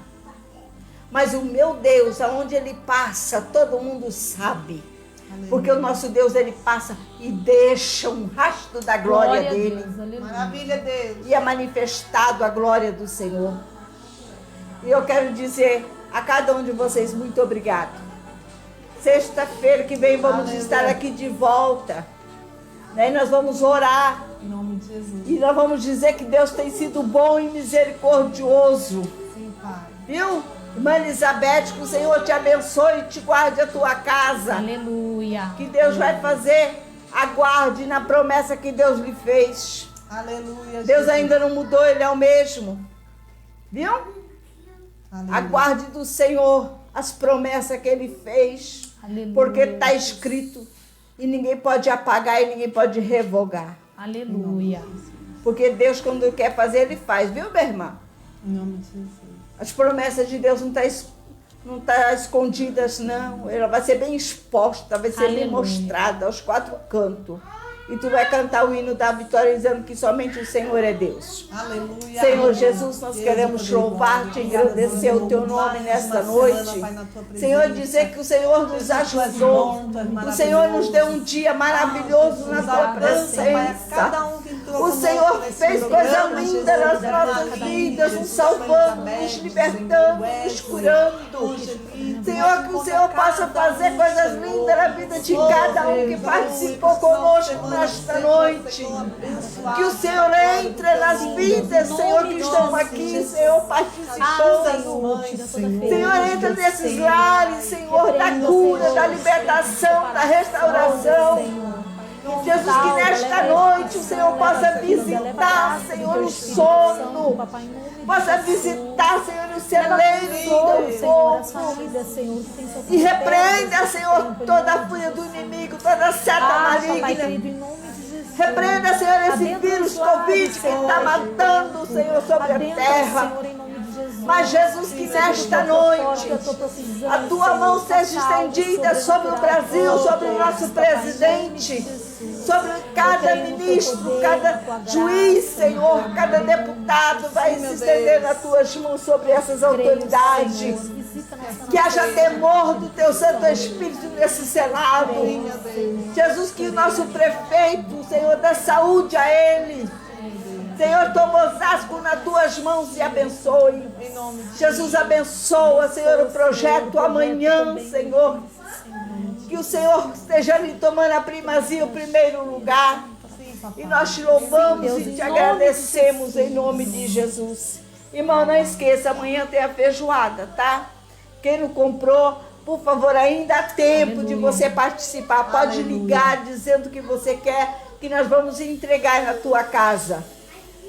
Mas o meu Deus, aonde Ele passa, todo mundo sabe. Aleluia. Porque o nosso Deus, Ele passa e deixa um rastro da glória a dele. Deus. Aleluia. Maravilha, Deus. E é manifestado a glória do Senhor. E eu quero dizer a cada um de vocês muito obrigado. Sexta-feira que vem vamos Aleluia. estar aqui de volta. Né? E nós vamos orar. Em nome de Jesus. E nós vamos dizer que Deus tem sido bom e misericordioso. Sim, Pai. Viu? Irmã Elizabeth, que o Senhor te abençoe e te guarde a tua casa. Aleluia. Que Deus vai fazer. Aguarde na promessa que Deus lhe fez. Aleluia. Deus Jesus. ainda não mudou, Ele é o mesmo. Viu? Aleluia. Aguarde do Senhor as promessas que Ele fez. Aleluia. Porque está escrito. E ninguém pode apagar e ninguém pode revogar. Aleluia. Porque Deus, quando quer fazer, Ele faz. Viu, minha irmã? Em nome de Jesus. As promessas de Deus não tá escondidas, não. Ela vai ser bem exposta, vai ser bem Aleluia. mostrada aos quatro cantos. E tu vai cantar o hino da vitória dizendo que somente o Senhor é Deus. Aleluia. Senhor Aleluia. Jesus, nós Deus, queremos eu louvar-te, obrigado, engrandecer o teu nome mais nesta uma noite. semana, Pai, na tua presença. Senhor, dizer que o Senhor nos ajudou. O Senhor nos deu um dia maravilhoso na tua presença. O Senhor fez coisa linda nas nossas vidas, nos salvando, nos libertando, nos curando. Senhor, que o Senhor possa fazer coisas lindas na vida de cada um que participou conosco nesta noite. Que o Senhor entre nas vidas, Senhor, que estão aqui, Senhor, participando. Senhor, entra nesses lares, Senhor, da cura, da libertação, da restauração. Jesus, que nesta noite o Senhor possa visitar, Senhor, o sono. Possa visitar, Senhor, o celeiro do povo. E repreenda, Senhor, toda a fúria do inimigo, toda a seta maligna. Repreenda, Senhor, esse vírus Covid que está matando, Senhor, sobre a terra. Mas, Jesus, que nesta noite a tua mão seja estendida sobre o Brasil, sobre o nosso presidente, sobre cada ministro, cada juiz, Senhor, cada deputado. Vai se estender nas tuas mãos sobre essas autoridades. Que haja temor do teu Santo Espírito nesse Senado. Jesus, que o nosso prefeito, Senhor, dá saúde a ele. Senhor, toma Osasco nas tuas mãos e abençoe. Jesus, abençoa, Senhor, o projeto amanhã, Senhor. Que o Senhor esteja ali tomando a primazia, o primeiro lugar. E nós te louvamos e te agradecemos em nome de Jesus. Irmão, não esqueça, amanhã tem a feijoada, tá? Quem não comprou, por favor, ainda há tempo de você participar. Pode ligar dizendo que você quer, que nós vamos entregar na tua casa.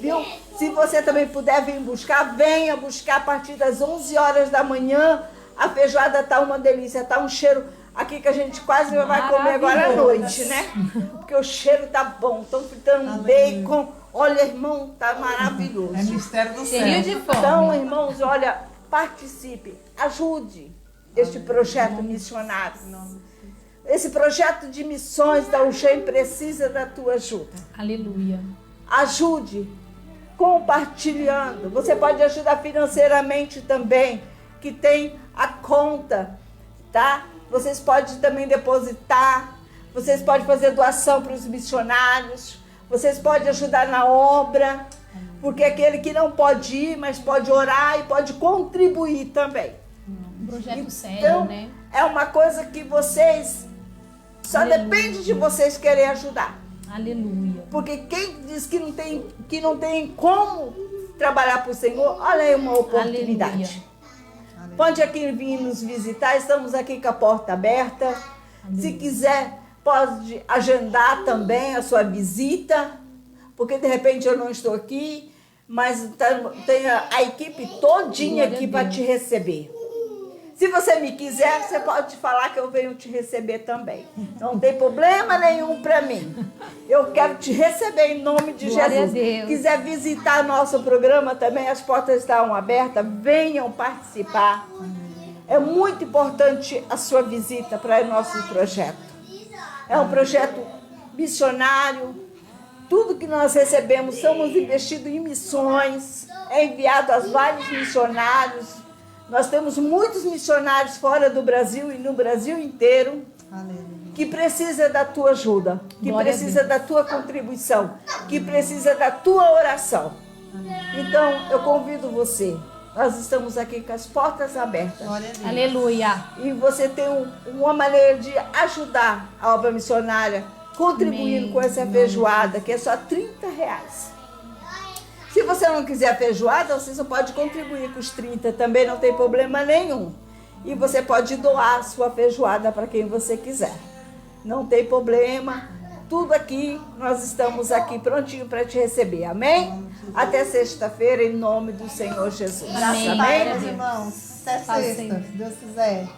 Viu? Se você também puder vir buscar, venha buscar a partir das 11 horas da manhã. A feijoada tá uma delícia, tá um cheiro aqui que a gente quase vai comer agora à noite, né? Porque o cheiro tá bom. Estão fritando um bacon. Olha, irmão, tá maravilhoso. É mistério do céu. Cheio de fome. Então, irmãos, olha, participe, ajude este projeto missionário. Esse projeto de missões da UGEM precisa da tua ajuda. Aleluia. Ajude compartilhando. Você pode ajudar financeiramente também, que tem a conta, tá? Vocês podem também depositar, vocês podem fazer doação para os missionários, vocês podem ajudar na obra, porque aquele que não pode ir, mas pode orar e pode contribuir também. Um projeto Então, sério, né? é uma coisa que vocês, só depende de vocês querer ajudar. Aleluia. Porque quem diz que não tem como trabalhar para o Senhor, olha aí uma oportunidade. Aleluia. Pode aqui vir nos visitar, estamos aqui com a porta aberta. Amém. Se quiser, pode agendar também a sua visita, porque de repente eu não estou aqui, mas tem a equipe todinha aqui para te receber. Se você me quiser, você pode falar que eu venho te receber também. Não tem problema nenhum para mim. Eu quero te receber em nome de Glória Jesus. a Deus. Quiser visitar nosso programa também, as portas estão abertas. Venham participar. É muito importante a sua visita para o nosso projeto. É um projeto missionário. Tudo que nós recebemos, somos investidos em missões. É enviado a vários missionários. Nós temos muitos missionários fora do Brasil e no Brasil inteiro. Aleluia. Que precisa da tua ajuda, que Glória a precisa da tua contribuição, que precisa da tua oração. Então, eu convido você. Nós estamos aqui com as portas abertas. Glória a Deus. Aleluia. E você tem uma maneira de ajudar a obra missionária, contribuindo Amém. com essa feijoada, que é só R$30. Se você não quiser a feijoada, você só pode contribuir com os 30, também não tem problema nenhum. E você pode doar a sua feijoada para quem você quiser. Não tem problema. Tudo aqui, nós estamos aqui prontinho para te receber. Amém? Até sexta-feira, em nome do Senhor Jesus. Amém. Amém? Meus irmãos, até Paz, sexta, Senhor. se Deus quiser.